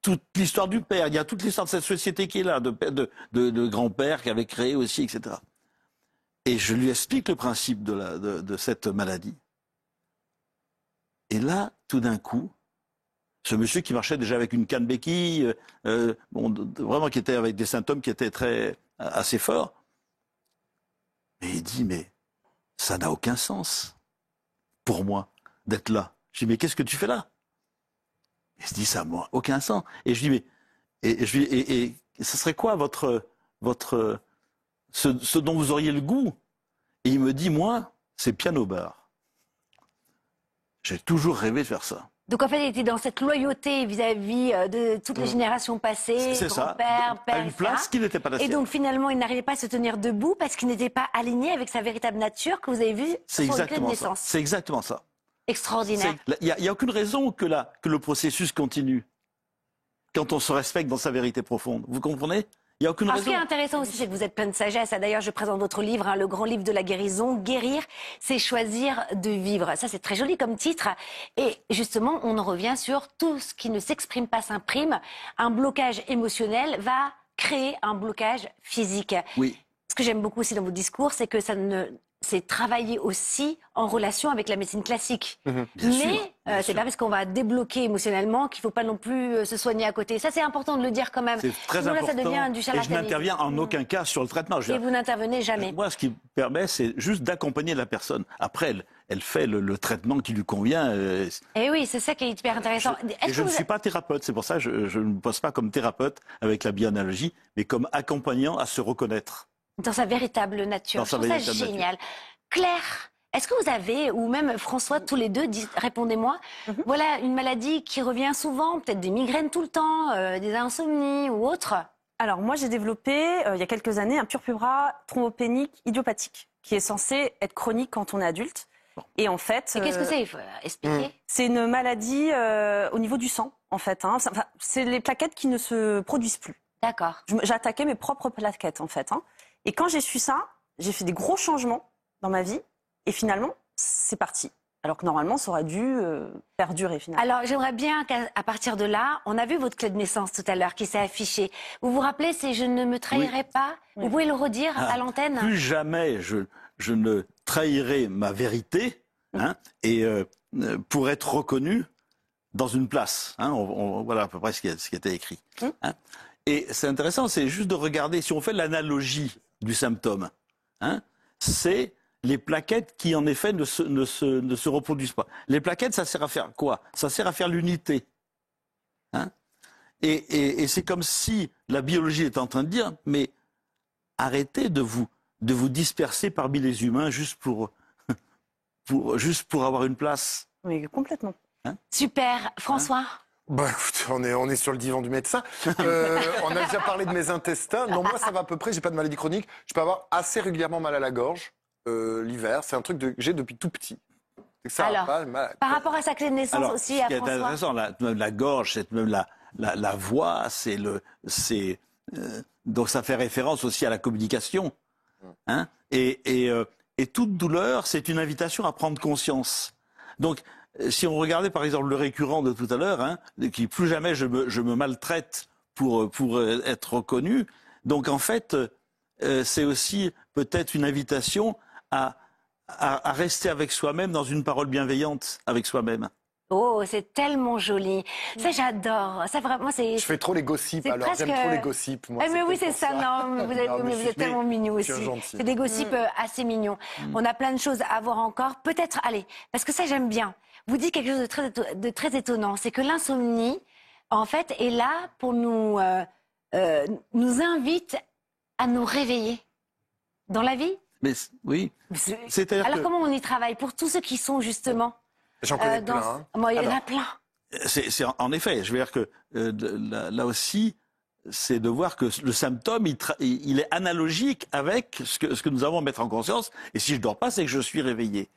toute l'histoire du père. Il y a toute l'histoire de cette société qui est là, de grand-père qui avait créé aussi, etc. Et je lui explique le principe de cette maladie. Et là, tout d'un coup, ce monsieur qui marchait déjà avec une canne béquille, vraiment qui était avec des symptômes qui étaient assez forts, et il dit, mais ça n'a aucun sens pour moi d'être là. Je dis, mais qu'est-ce que tu fais là? Il se dit, ça n'a aucun sens. Et je dis, mais et ce serait quoi ce dont vous auriez le goût? Et il me dit, moi, c'est piano bar. J'ai toujours rêvé de faire ça. Donc en fait, il était dans cette loyauté vis-à-vis de toutes les générations passées, C'est ça, grand-père, père, à une etc. place qui n'était pas la Et sienne. donc finalement, il n'arrivait pas à se tenir debout parce qu'il n'était pas aligné avec sa véritable nature que vous avez vue C'est sur le clé de exactement ça. naissance. C'est exactement ça. Extraordinaire. Il n'y a aucune raison que le processus continue quand on se respecte dans sa vérité profonde. Vous comprenez? Il n'y a aucune Alors, ce qui est raison. intéressant aussi, c'est que vous êtes plein de sagesse. D'ailleurs, je présente votre livre, hein, Le grand livre de la guérison. Guérir, c'est choisir de vivre. Ça, c'est très joli comme titre. Et justement, on en revient sur tout ce qui ne s'exprime pas s'imprime. Un blocage émotionnel va créer un blocage physique. Oui. Ce que j'aime beaucoup aussi dans vos discours, c'est que c'est travailler aussi en relation avec la médecine classique. Bien Mais sûr. c'est pas parce qu'on va débloquer émotionnellement qu'il faut pas non plus se soigner à côté. Ça, c'est important de le dire quand même. C'est très Sinon, là, important. ça devient du Et je charlatanisme. n'interviens en aucun cas sur le traitement. Et vous n'intervenez jamais. Moi, ce qui me permet, c'est juste d'accompagner la personne. Après, elle fait le traitement qui lui convient. Et oui, c'est ça qui est hyper intéressant. Et Est-ce je que ne vous- suis pas thérapeute, c'est pour ça que je ne me pose pas comme thérapeute avec la bioanalogie, mais comme accompagnant à se reconnaître. Dans sa véritable nature. Dans Je sa trouve ça véritable nature. génial. Claire, est-ce que vous avez, ou même François, tous les deux, répondez-moi, voilà une maladie qui revient souvent, peut-être des migraines tout le temps, des insomnies ou autres? Alors moi j'ai développé il y a quelques années un purpura thrombopénique idiopathique qui est censé être chronique quand on est adulte. Et en fait, Et qu'est-ce que c'est? Il faut expliquer. c'est une maladie au niveau du sang en fait. Hein. Enfin, c'est les plaquettes qui ne se produisent plus. D'accord. J'attaquais mes propres plaquettes en fait. Hein. Et quand j'ai su ça, j'ai fait des gros changements dans ma vie et finalement c'est parti. Alors que normalement ça aurait dû perdurer finalement. Alors, j'aimerais bien qu'à partir de là, on a vu votre clé de naissance tout à l'heure qui s'est affichée. Vous vous rappelez, c'est « Je ne me trahirai pas ». Vous pouvez le redire à l'antenne? Plus jamais je ne trahirai ma vérité hein, et pour être reconnu dans une place. Hein, voilà à peu près ce qui était écrit. Hein. Et c'est intéressant, c'est juste de regarder, si on fait l'analogie du symptôme, hein, c'est les plaquettes qui, en effet, ne se reproduisent pas. Les plaquettes, ça sert à faire quoi? Ça sert à faire l'unité. Hein? Et c'est comme si la biologie était en train de dire, mais arrêtez de vous disperser parmi les humains juste pour avoir une place. Oui, complètement. Super. François? Bah, écoute, on est sur le divan du médecin. On a déjà parlé de mes intestins. Non, moi, ça va à peu près. J'ai pas de maladie chronique. Je peux avoir assez régulièrement mal à la gorge l'hiver. C'est un truc que j'ai depuis tout petit. C'est que ça Alors, va pas, mal. Par rapport à sa clé de naissance Alors, aussi, ce à qui est François? intéressant, la gorge, c'est même la voix, donc ça fait référence aussi à la communication. Hein, et toute douleur, c'est une invitation à prendre conscience. Donc, si on regardait par exemple le récurrent de tout à l'heure, hein, qui plus jamais je me maltraite pour être reconnu. Donc en fait, c'est aussi peut-être une invitation à rester avec soi-même dans une parole bienveillante avec soi-même. Oh, c'est tellement joli. Ça, j'adore. Ça, vraiment, c'est... Je fais trop les gossips, c'est alors presque- j'aime trop les gossips. Moi, Eh, mais oui, peut-être c'est pour ça. Non, mais vous êtes tellement mignon aussi. c'est gentil. C'est des gossips assez mignons. On a plein de choses à voir encore. Peut-être, allez, parce que ça, j'aime bien. Vous dites quelque chose de très étonnant. C'est que l'insomnie, en fait, est là pour nous invite à nous réveiller. Dans la vie. Mais oui, c'est-à-dire Alors, que comment on y travaille? Pour tous ceux qui sont, justement... J'en connais plein. Hein. Moi, il y en a Alors, plein. c'est en effet, je veux dire que là aussi, c'est de voir que le symptôme, il est analogique avec ce que nous avons à mettre en conscience. Et si je dors pas, c'est que je suis réveillé.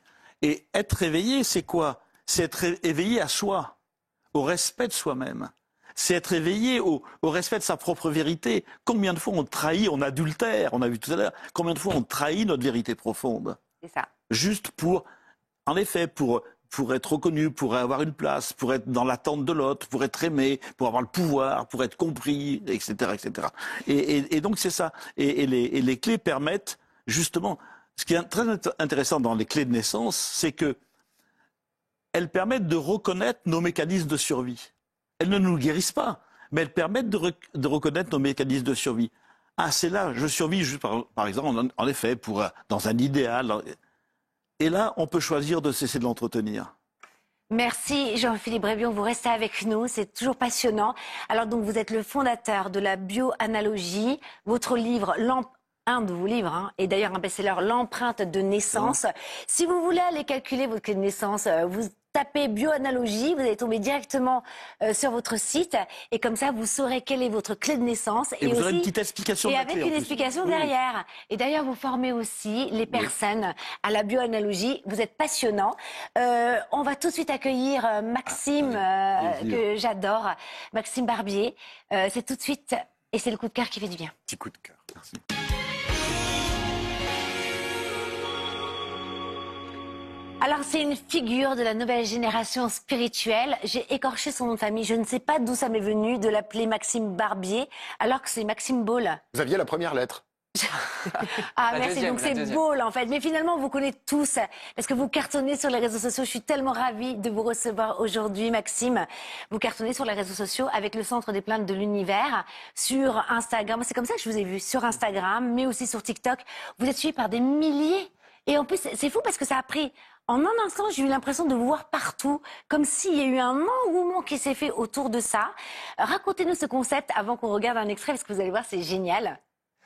Et être réveillé, c'est quoi? C'est être éveillé à soi, au respect de soi-même. C'est être éveillé au respect de sa propre vérité. Combien de fois on trahit, on adultère, on a vu tout à l'heure, combien de fois on trahit notre vérité profonde? C'est ça. Juste en effet, pour être reconnu, pour avoir une place, pour être dans l'attente de l'autre, pour être aimé, pour avoir le pouvoir, pour être compris, etc., etc. Et donc c'est ça. Et les clés permettent justement. Ce qui est très intéressant dans les clés de naissance, c'est que elles permettent de reconnaître nos mécanismes de survie. Elles ne nous guérissent pas, mais elles permettent de reconnaître nos mécanismes de survie. Ah, c'est là, je survis juste par exemple, en effet, dans un idéal. Et là, on peut choisir de cesser de l'entretenir. Merci Jean-Philippe Brébion, vous restez avec nous, c'est toujours passionnant. Alors donc vous êtes le fondateur de la bioanalogie, votre livre, un de vos livres, hein, et d'ailleurs un best-seller, L'empreinte de naissance. Si vous voulez aller calculer votre clé de naissance, vous tapez bioanalogie, vous allez tomber directement sur votre site et comme ça vous saurez quelle est votre clé de naissance. Et vous aurez une petite explication de Et la avec clé, en une plus. explication Oui. derrière. Et d'ailleurs, vous formez aussi les personnes à la bioanalogie. Vous êtes passionnant. On va tout de suite accueillir Maxime, plaisir. que j'adore, Maxime Barbier. C'est tout de suite Et c'est le coup de cœur qui fait du bien. Petit coup de cœur. Merci. Alors, c'est une figure de la nouvelle génération spirituelle. J'ai écorché son nom de famille. Je ne sais pas d'où ça m'est venu de l'appeler Maxime Barbier, alors que c'est Maxime Ball. Vous aviez la première lettre. Ah, La merci. deuxième, Donc, la c'est deuxième. Ball, en fait. Mais finalement, on vous connaît tous parce que vous cartonnez sur les réseaux sociaux. Je suis tellement ravie de vous recevoir aujourd'hui, Maxime. Vous cartonnez sur les réseaux sociaux avec le Centre des plaintes de l'univers sur Instagram. C'est comme ça que je vous ai vu sur Instagram, mais aussi sur TikTok. Vous êtes suivi par des milliers. Et en plus, c'est fou parce que ça a pris... En un instant, j'ai eu l'impression de vous voir partout, comme s'il y a eu un engouement qui s'est fait autour de ça. Racontez-nous ce concept avant qu'on regarde un extrait, parce que vous allez voir, c'est génial.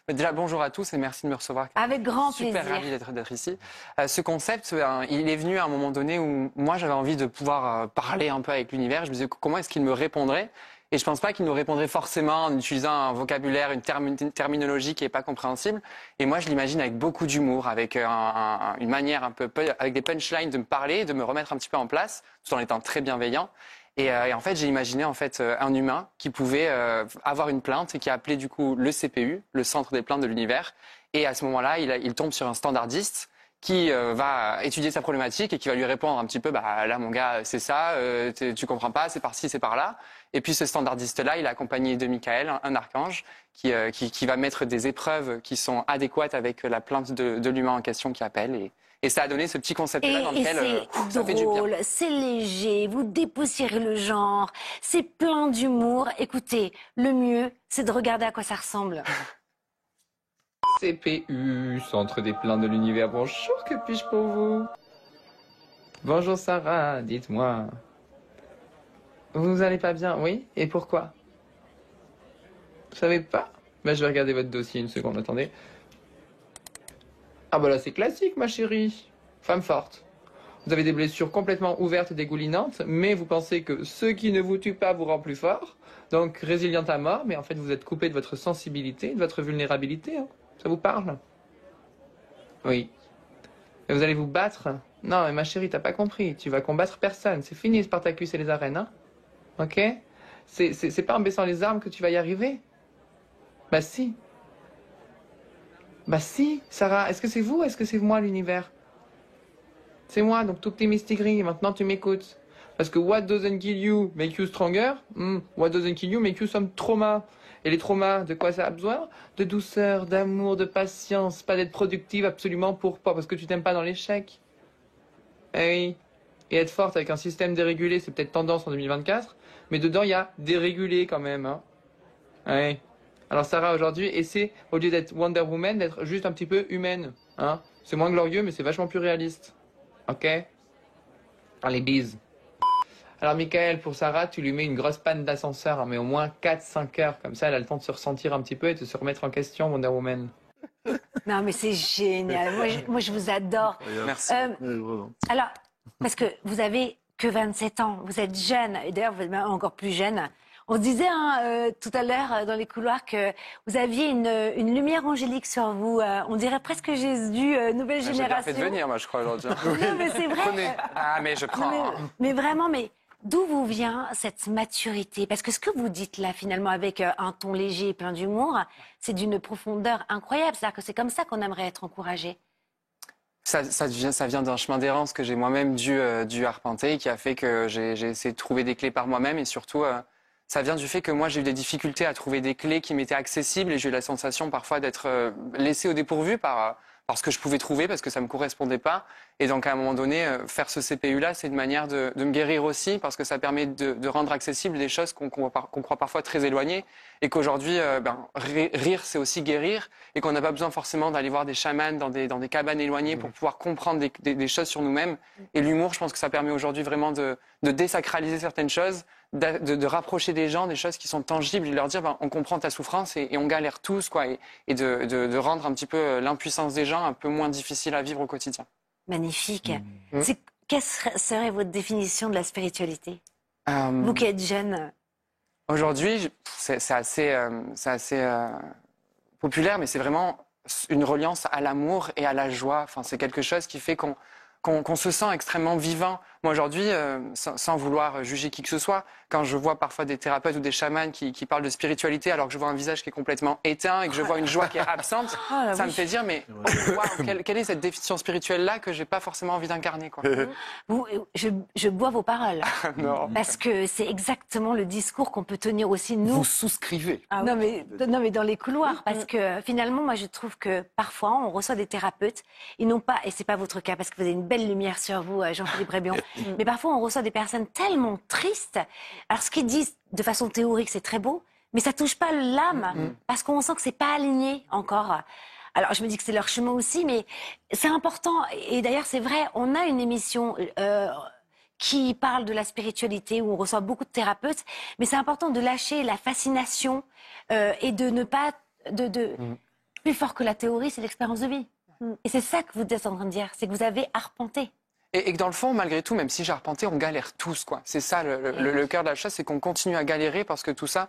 Déjà, bonjour à tous et merci de me recevoir. Avec grand Super plaisir. ravi d'être ici. Ce concept, il est venu à un moment donné où moi, j'avais envie de pouvoir parler un peu avec l'univers. Je me disais, comment est-ce qu'il me répondrait ? Et je pense pas qu'il nous répondrait forcément en utilisant un vocabulaire, une terminologie qui est pas compréhensible. Et moi, je l'imagine avec beaucoup d'humour, avec une manière un peu, avec des punchlines de me parler, de me remettre un petit peu en place, tout en étant très bienveillant. Et en fait, j'ai imaginé en fait un humain qui pouvait avoir une plainte et qui a appelé du coup le CPU, le Centre des plaintes de l'univers. Et à ce moment-là, il tombe sur un standardiste qui va étudier sa problématique et qui va lui répondre un petit peu, bah là mon gars, c'est ça, tu comprends pas, c'est par-ci, c'est par-là. Et puis ce standardiste-là, il est accompagné de Michael, un archange, qui va mettre des épreuves qui sont adéquates avec la plainte de l'humain en question qui appelle. Et ça a donné ce petit concept-là dans lequel ça fait du bien. C'est drôle, c'est léger, vous dépoussiérez le genre, c'est plein d'humour. Écoutez, le mieux, c'est de regarder à quoi ça ressemble. CPU, Centre des plaintes de l'univers, bonjour, que puis-je pour vous? Bonjour Sarah, dites-moi. Vous allez pas bien, oui? Et pourquoi? Vous savez pas? Ben, je vais regarder votre dossier une seconde, attendez. Ah bah là c'est classique ma chérie. Femme forte. Vous avez des blessures complètement ouvertes et dégoulinantes, mais vous pensez que ce qui ne vous tue pas vous rend plus fort. Donc résiliente à mort, mais en fait vous êtes coupé de votre sensibilité, de votre vulnérabilité. Hein. Ça vous parle? Oui. Et vous allez vous battre? Non mais ma chérie, t'as pas compris. Tu vas combattre personne. C'est fini Spartacus et les arènes. Hein. Ok? C'est pas en baissant les armes que tu vas y arriver. Bah si. Bah si, Sarah, est-ce que c'est vous ou est-ce que c'est moi l'univers? C'est moi, donc tout petit mystigris, maintenant tu m'écoutes. Parce que what doesn't kill you make you stronger? What doesn't kill you make you some trauma. Et les traumas, de quoi ça a besoin? De douceur, d'amour, de patience, pas d'être productive absolument pour pas, parce que tu t'aimes pas dans l'échec. Eh oui. Et être forte avec un système dérégulé, c'est peut-être tendance en 2024, mais dedans il y a dérégulé quand même. Hein. Ouais. Alors Sarah, aujourd'hui, essaie, au lieu d'être Wonder Woman, d'être juste un petit peu humaine. Hein. C'est moins glorieux, mais c'est vachement plus réaliste. Ok? Allez, bise. Alors Michael, pour Sarah, tu lui mets une grosse panne d'ascenseur, hein, mais au moins 4-5 heures. Comme ça, elle a le temps de se ressentir un petit peu et de se remettre en question, Wonder Woman. Non mais c'est génial, moi je vous adore. Merci. Alors, parce que vous avez que 27 ans, vous êtes jeune, et d'ailleurs vous êtes même encore plus jeune. On se disait tout à l'heure dans les couloirs que vous aviez une lumière angélique sur vous. On dirait presque Jésus, nouvelle J'ai bien génération. fait de venir, moi, je crois, aujourd'hui. Non, mais c'est vrai. Ah, mais je prends. Mais vraiment, mais d'où vous vient cette maturité? Parce que ce que vous dites là, finalement, avec un ton léger et plein d'humour, c'est d'une profondeur incroyable. C'est-à-dire que c'est comme ça qu'on aimerait être encouragé. Ça vient d'un chemin d'errance que j'ai moi-même dû arpenter, qui a fait que j'ai essayé de trouver des clés par moi-même et surtout, ça vient du fait que moi j'ai eu des difficultés à trouver des clés qui m'étaient accessibles et j'ai eu la sensation parfois d'être laissé au dépourvu par ce que je pouvais trouver parce que ça me correspondait pas. Et donc à un moment donné, faire ce CPU-là, c'est une manière de me guérir aussi parce que ça permet de rendre accessibles des choses qu'on croit parfois très éloignées et qu'aujourd'hui, rire, c'est aussi guérir et qu'on n'a pas besoin forcément d'aller voir des chamans dans des cabanes éloignées pour pouvoir comprendre des choses sur nous-mêmes. Et l'humour, je pense que ça permet aujourd'hui vraiment de désacraliser certaines choses, de rapprocher des gens des choses qui sont tangibles et de leur dire on comprend ta souffrance et on galère tous quoi et de rendre un petit peu l'impuissance des gens un peu moins difficile à vivre au quotidien. Magnifique. Quelle serait votre définition de la spiritualité? Vous qui êtes jeune. Aujourd'hui, c'est assez populaire, mais c'est vraiment une reliance à l'amour et à la joie. Enfin, c'est quelque chose qui fait qu'on qu'on se sent extrêmement vivant. Moi, aujourd'hui, sans vouloir juger qui que ce soit, quand je vois parfois des thérapeutes ou des chamans qui parlent de spiritualité alors que je vois un visage qui est complètement éteint et que je vois une joie qui est absente, ça me fait dire, mais wow, quelle est cette définition spirituelle-là que j'ai pas forcément envie d'incarner, quoi. Je bois vos paroles. Non. Parce que c'est exactement le discours qu'on peut tenir aussi, nous. Vous souscrivez. Non, mais dans les couloirs, parce que finalement, moi, je trouve que parfois, on reçoit des thérapeutes, ils n'ont pas, et c'est pas votre cas, parce que vous avez une belle lumière sur vous, Jean-Philippe Rébion, mais parfois, on reçoit des personnes tellement tristes. Alors, ce qu'ils disent de façon théorique, c'est très beau, mais ça touche pas l'âme, parce qu'on sent que c'est pas aligné encore. Alors, je me dis que c'est leur chemin aussi, mais c'est important. Et d'ailleurs, c'est vrai, on a une émission qui parle de la spiritualité, où on reçoit beaucoup de thérapeutes, mais c'est important de lâcher la fascination et de ne pas... Plus fort que la théorie, c'est l'expérience de vie. Et c'est ça que vous êtes en train de dire, c'est que vous avez arpenté. Et que dans le fond, malgré tout, même si j'ai arpenté, on galère tous, quoi. C'est ça le cœur de la chose, c'est qu'on continue à galérer parce que tout ça,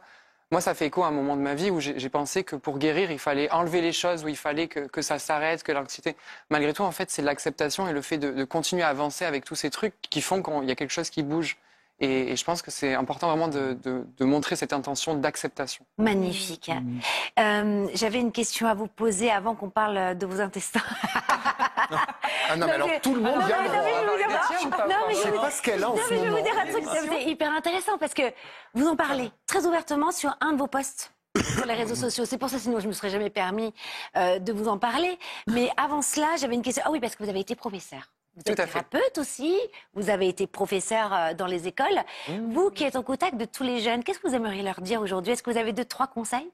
moi, ça fait écho à un moment de ma vie où j'ai pensé que pour guérir, il fallait enlever les choses, où il fallait que ça s'arrête, que l'anxiété... Malgré tout, en fait, c'est l'acceptation et le fait de continuer à avancer avec tous ces trucs qui font qu'il y a quelque chose qui bouge. Et je pense que c'est important vraiment de montrer cette intention d'acceptation. Magnifique. J'avais une question à vous poser avant qu'on parle de vos intestins. Ah non, mais alors tout le monde vient me voir. Non, mais Je sais pas ce qu'elle a en ce je vais moment. vous dire un truc, c'est hyper intéressant parce que vous en parlez très ouvertement sur un de vos posts sur les réseaux sociaux. C'est pour ça, sinon je me serais jamais permis de vous en parler. Mais avant cela, j'avais une question. Ah oui, parce que vous avez été professeur. Vous êtes thérapeute aussi, vous avez été professeur dans les écoles. Vous qui êtes en contact de tous les jeunes, qu'est-ce que vous aimeriez leur dire aujourd'hui? Est-ce que vous avez 2-3 conseils?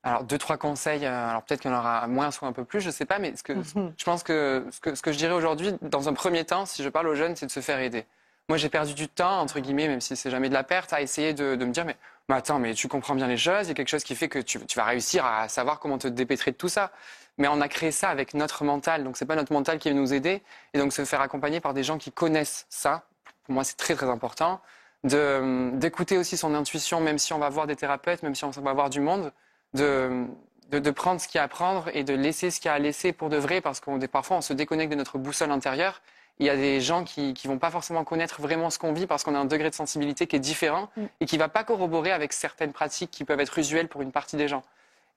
Alors, 2-3 conseils, alors peut-être qu'il y en aura moins ou un peu plus, je sais pas, mais je pense que ce que je dirais aujourd'hui, dans un premier temps, si je parle aux jeunes, c'est de se faire aider. Moi, j'ai perdu du temps, entre guillemets, même si c'est jamais de la perte, à essayer de me dire, mais attends, mais tu comprends bien les choses, il y a quelque chose qui fait que tu vas réussir à savoir comment te dépêtrer de tout ça. Mais on a créé ça avec notre mental, donc c'est pas notre mental qui va nous aider. Et donc se faire accompagner par des gens qui connaissent ça, pour moi c'est très très important. D'écouter aussi son intuition, même si on va voir des thérapeutes, même si on va voir du monde, de prendre ce qu'il y a à prendre et de laisser ce qu'il y a à laisser pour de vrai, parce que parfois on se déconnecte de notre boussole intérieure. Il y a des gens qui vont pas forcément connaître vraiment ce qu'on vit parce qu'on a un degré de sensibilité qui est différent et qui va pas corroborer avec certaines pratiques qui peuvent être usuelles pour une partie des gens.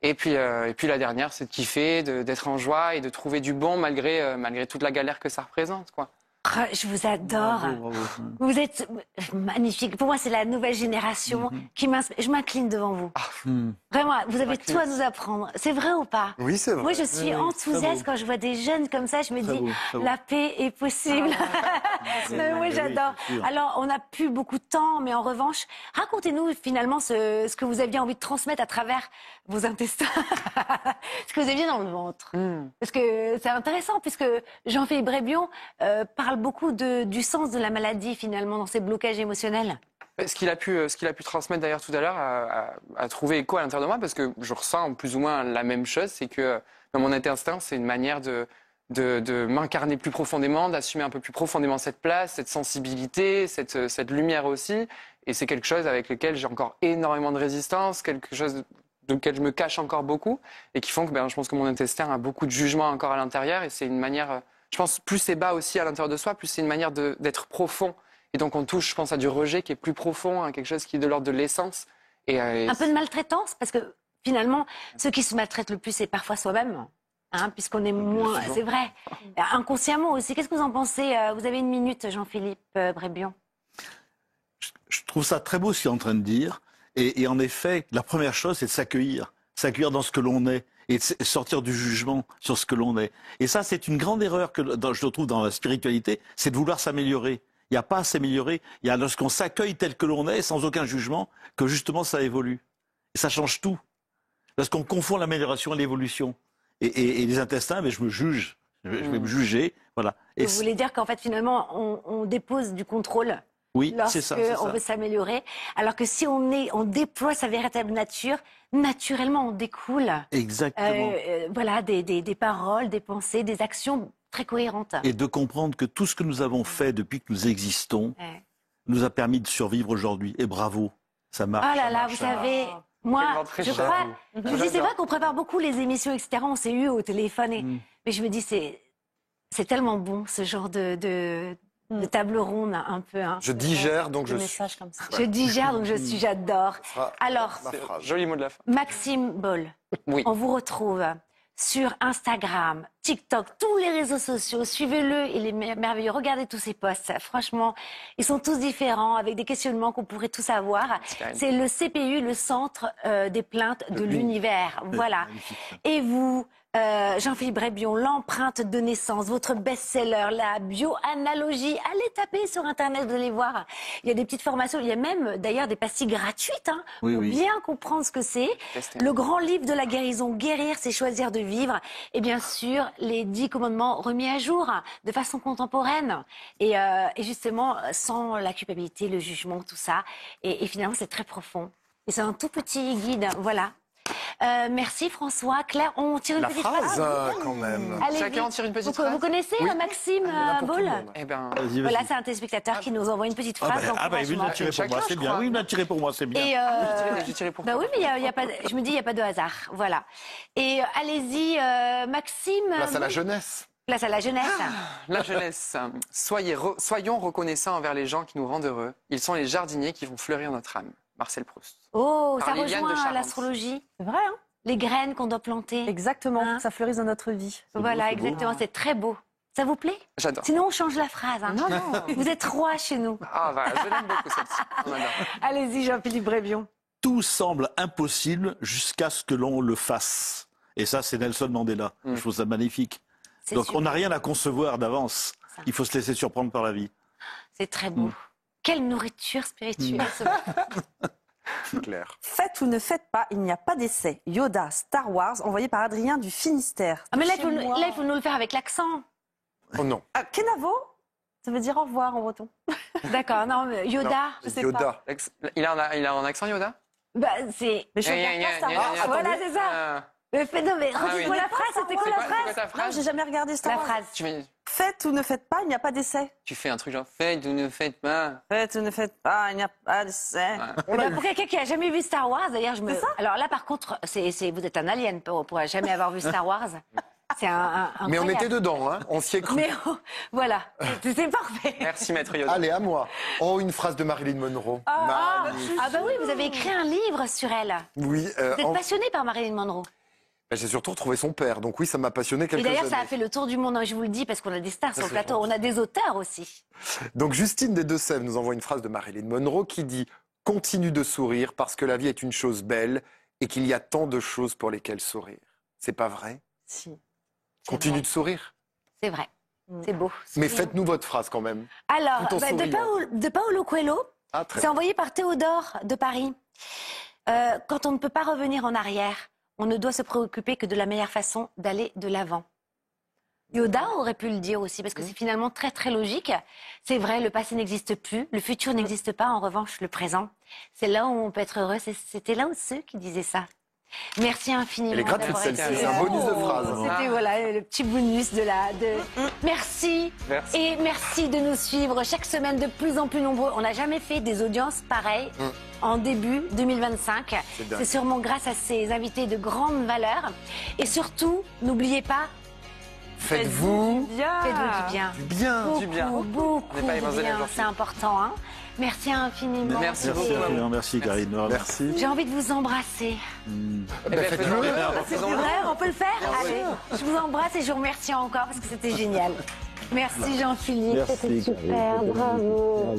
Et puis la dernière, c'est de kiffer, d'être en joie et de trouver du bon malgré toute la galère que ça représente, quoi. Ah, je vous adore. Bravo. Vous êtes magnifique. Pour moi, c'est la nouvelle génération qui m'inspire. Je m'incline devant vous. Vraiment, vous avez tout à nous apprendre. C'est vrai ou pas? Oui, c'est vrai. Moi, je suis enthousiaste quand je vois des jeunes comme ça. Je me dis, la paix est possible. Moi, j'adore. Alors, on n'a plus beaucoup de temps, mais en revanche, racontez-nous finalement ce que vous aviez envie de transmettre à travers vos intestins. Ce que vous aviez dans le ventre. Parce que c'est intéressant, puisque Jean-Philippe Rébion parle beaucoup du sens de la maladie, finalement, dans ses blocages émotionnels. Ce qu'il a pu transmettre d'ailleurs tout à l'heure a trouvé écho à l'intérieur de moi, parce que je ressens plus ou moins la même chose, c'est que dans mon intestin, c'est une manière de m'incarner plus profondément, d'assumer un peu plus profondément cette place, cette sensibilité, cette lumière aussi. Et c'est quelque chose avec lequel j'ai encore énormément de résistance, quelque chose de lequel je me cache encore beaucoup, et qui font que je pense que mon intestin a beaucoup de jugement encore à l'intérieur, et c'est une manière... Je pense plus c'est bas aussi à l'intérieur de soi, plus c'est une manière d'être profond. Et donc on touche, je pense, à du rejet qui est plus profond, à quelque chose qui est de l'ordre de l'essence. Un peu de maltraitance, parce que finalement, ceux qui se maltraitent le plus, c'est parfois soi-même, puisqu'on est moins... C'est vrai. Inconsciemment aussi. Qu'est-ce que vous en pensez? Vous avez une minute, Jean-Philippe Brébion. Je trouve ça très beau ce qu'il est en train de dire. Et en effet, la première chose, c'est de s'accueillir. S'accueillir dans ce que l'on est. Et de sortir du jugement sur ce que l'on est. Et ça, c'est une grande erreur que je trouve dans la spiritualité, c'est de vouloir s'améliorer. Il n'y a pas à s'améliorer. Il y a lorsqu'on s'accueille tel que l'on est, sans aucun jugement, que justement ça évolue. Et ça change tout. Lorsqu'on confond l'amélioration et l'évolution. Et les intestins, je me juge. Je vais me juger. Voilà. Vous voulez dire qu'en fait, finalement, on dépose du contrôle. Oui, c'est ça. Lorsqu'on veut s'améliorer. Alors que si on déploie sa véritable nature, naturellement, on découle. Exactement. Voilà, des paroles, des pensées, des actions très cohérentes. Et de comprendre que tout ce que nous avons fait depuis que nous existons nous a permis de survivre aujourd'hui. Et bravo, ça marche. Oh là là, vous savez, moi, je crois... Je me dis, c'est vrai qu'on prépare beaucoup les émissions, etc. On s'est eu au téléphone. Mais je me dis, C'est tellement bon, ce genre de table ronde, un peu. Hein. Je digère, donc Des je suis. messages comme ça. Je digère, donc j'adore. Ce sera Alors, ma phrase. Joli mot de la fin. Maxime Boll, Oui. on vous retrouve sur Instagram, TikTok, tous les réseaux sociaux. Suivez-le, il est merveilleux. Regardez tous ses posts. Franchement, ils sont tous différents, avec des questionnements qu'on pourrait tous avoir. C'est le CPU, le centre des plaintes de l'univers. Voilà. Et vous, Jean-Philippe Brébion, l'empreinte de naissance, votre best-seller, la bioanalogie. Allez taper sur Internet, vous allez voir. Il y a des petites formations. Il y a même d'ailleurs des pastilles gratuites pour bien comprendre ce que c'est. Le grand livre de la guérison, guérir, c'est choisir de vivre. Et bien sûr, les 10 commandements remis à jour de façon contemporaine. Et justement, sans la culpabilité, le jugement, tout ça. Et finalement, c'est très profond. Et c'est un tout petit guide. Voilà. Merci François. Claire, on tire une La petite phrase, phrase. quand même. Allez, Chacun en tire une petite vous phrase. connaissez Maxime Il y en a pour tout le Boll? monde. Eh ben, Vas-y, Voilà, vas-y. c'est un téléspectateur qui nous envoie une petite phrase Il d'encouragement. l'a tiré pour moi, Chacun, c'est je bien. crois. Oui, il l'a tiré pour moi, c'est bien. Et j'ai tiré pour bah toi. oui, mais y a pas, je me dis, il n'y a pas de hasard. Voilà. Et allez-y, Maxime. Place à la jeunesse. Place à la jeunesse. La jeunesse. Soyons reconnaissants envers les gens qui nous rendent heureux. Ils sont les jardiniers qui vont fleurir notre âme. Marcel Proust. Oh, ça Par Liliane de rejoint Charente. l'astrologie. C'est vrai, hein? Les graines qu'on doit planter. Exactement, Hein? ça fleurisse dans notre vie. Voilà, beau, c'est beau. exactement. C'est très beau. Ça vous plaît? J'adore. Sinon, on change la phrase. Hein. Non, non. Vous êtes roi chez nous. Ah, bah, je l'aime beaucoup celle-ci. On adore. Allez-y, Jean-Philippe Brébion. Tout semble impossible jusqu'à ce que l'on le fasse. Et ça, c'est Nelson Mandela. Je trouve ça magnifique. C'est Donc, super. on n'a rien à concevoir d'avance. Ça. Il faut se laisser surprendre par la vie. C'est très beau. Quelle nourriture spirituelle. ce Claire. Faites ou ne faites pas, il n'y a pas d'essai. Yoda, Star Wars, envoyé par Adrien du Finistère. Ah, mais là, Chez moi. il faut nous le faire avec l'accent. Oh non. Ah, Kenavo, ça veut dire au revoir en breton. D'accord, non, mais Yoda, Non, je sais Yoda. Il a un accent, Yoda? Bah, c'est. Mais je regarde pas Star Wars. Ah, voilà, c'est ça. Mais non, mais Ah, redites-moi oui. la phrase, c'était quoi C'est la quoi phrase? ta Non, phrase? j'ai jamais regardé Star La Wars. phrase. Faites ou ne faites pas, il n'y a pas d'essai. Tu fais un truc genre faites ou ne faites pas. Faites ou ne faites pas, il n'y a pas d'essai. Eh ben, pour quelqu'un qui a jamais vu Star Wars, d'ailleurs, Alors là, par contre, vous êtes un alien pour jamais avoir vu Star Wars. C'est un. Mais on incroyable. était dedans, hein. On s'y est cru. Mais voilà, c'est parfait. Merci, maître Yoda. Allez, à moi. Oh, une phrase de Marilyn Monroe. Magnifique. Ah bah oui, vous avez écrit un livre sur elle. Oui, Vous êtes passionné par Marilyn Monroe. j'ai surtout retrouvé son père. Donc oui, ça m'a passionné Et quelques d'ailleurs, ça a années. fait le tour du monde. Je vous le dis parce qu'on a des stars sur le c'est plateau. On a des auteurs aussi. Donc Justine des Deux-Sèvres nous envoie une phrase de Marilyn Monroe qui dit « Continue de sourire parce que la vie est une chose belle et qu'il y a tant de choses pour lesquelles sourire. » C'est pas vrai? Si. Continue vrai. de sourire. C'est vrai. C'est beau. Mais Sourire. faites-nous votre phrase quand même. Alors, tout en souriant. de Paolo Coelho, Ah, très c'est bien. envoyé par Théodore de Paris. Quand on ne peut pas revenir en arrière, on ne doit se préoccuper que de la meilleure façon d'aller de l'avant. Yoda aurait pu le dire aussi, parce que c'est finalement très très logique. C'est vrai, le passé n'existe plus, le futur n'existe pas, en revanche, le présent. C'est là où on peut être heureux, c'était là où ceux qui disaient ça. Merci infiniment. Elle est gratuite d'avoir celle-ci, été- c'est un bonus de phrase. C'était voilà, le petit bonus de la... Merci. Merci. Et merci de nous suivre chaque semaine de plus en plus nombreux. On n'a jamais fait des audiences pareilles en début 2025. C'est dingue. C'est sûrement grâce à ces invités de grande valeur. Et surtout, n'oubliez pas, Faites-vous Bien. faites-vous du bien. du bien. Beaucoup, du bien. beaucoup On n'est pas de évangélique bien. aujourd'hui. C'est important. Hein. Merci infiniment. Merci Merci, beaucoup. infiniment. Merci, Karine. Vraiment. Merci. J'ai envie de vous embrasser. Eh ben, faites-le. C'est faisons-le. vrai, on peut le faire? Ah Allez, je vous embrasse et je vous remercie encore parce que c'était génial. Merci Jean-Philippe, c'était super, bravo.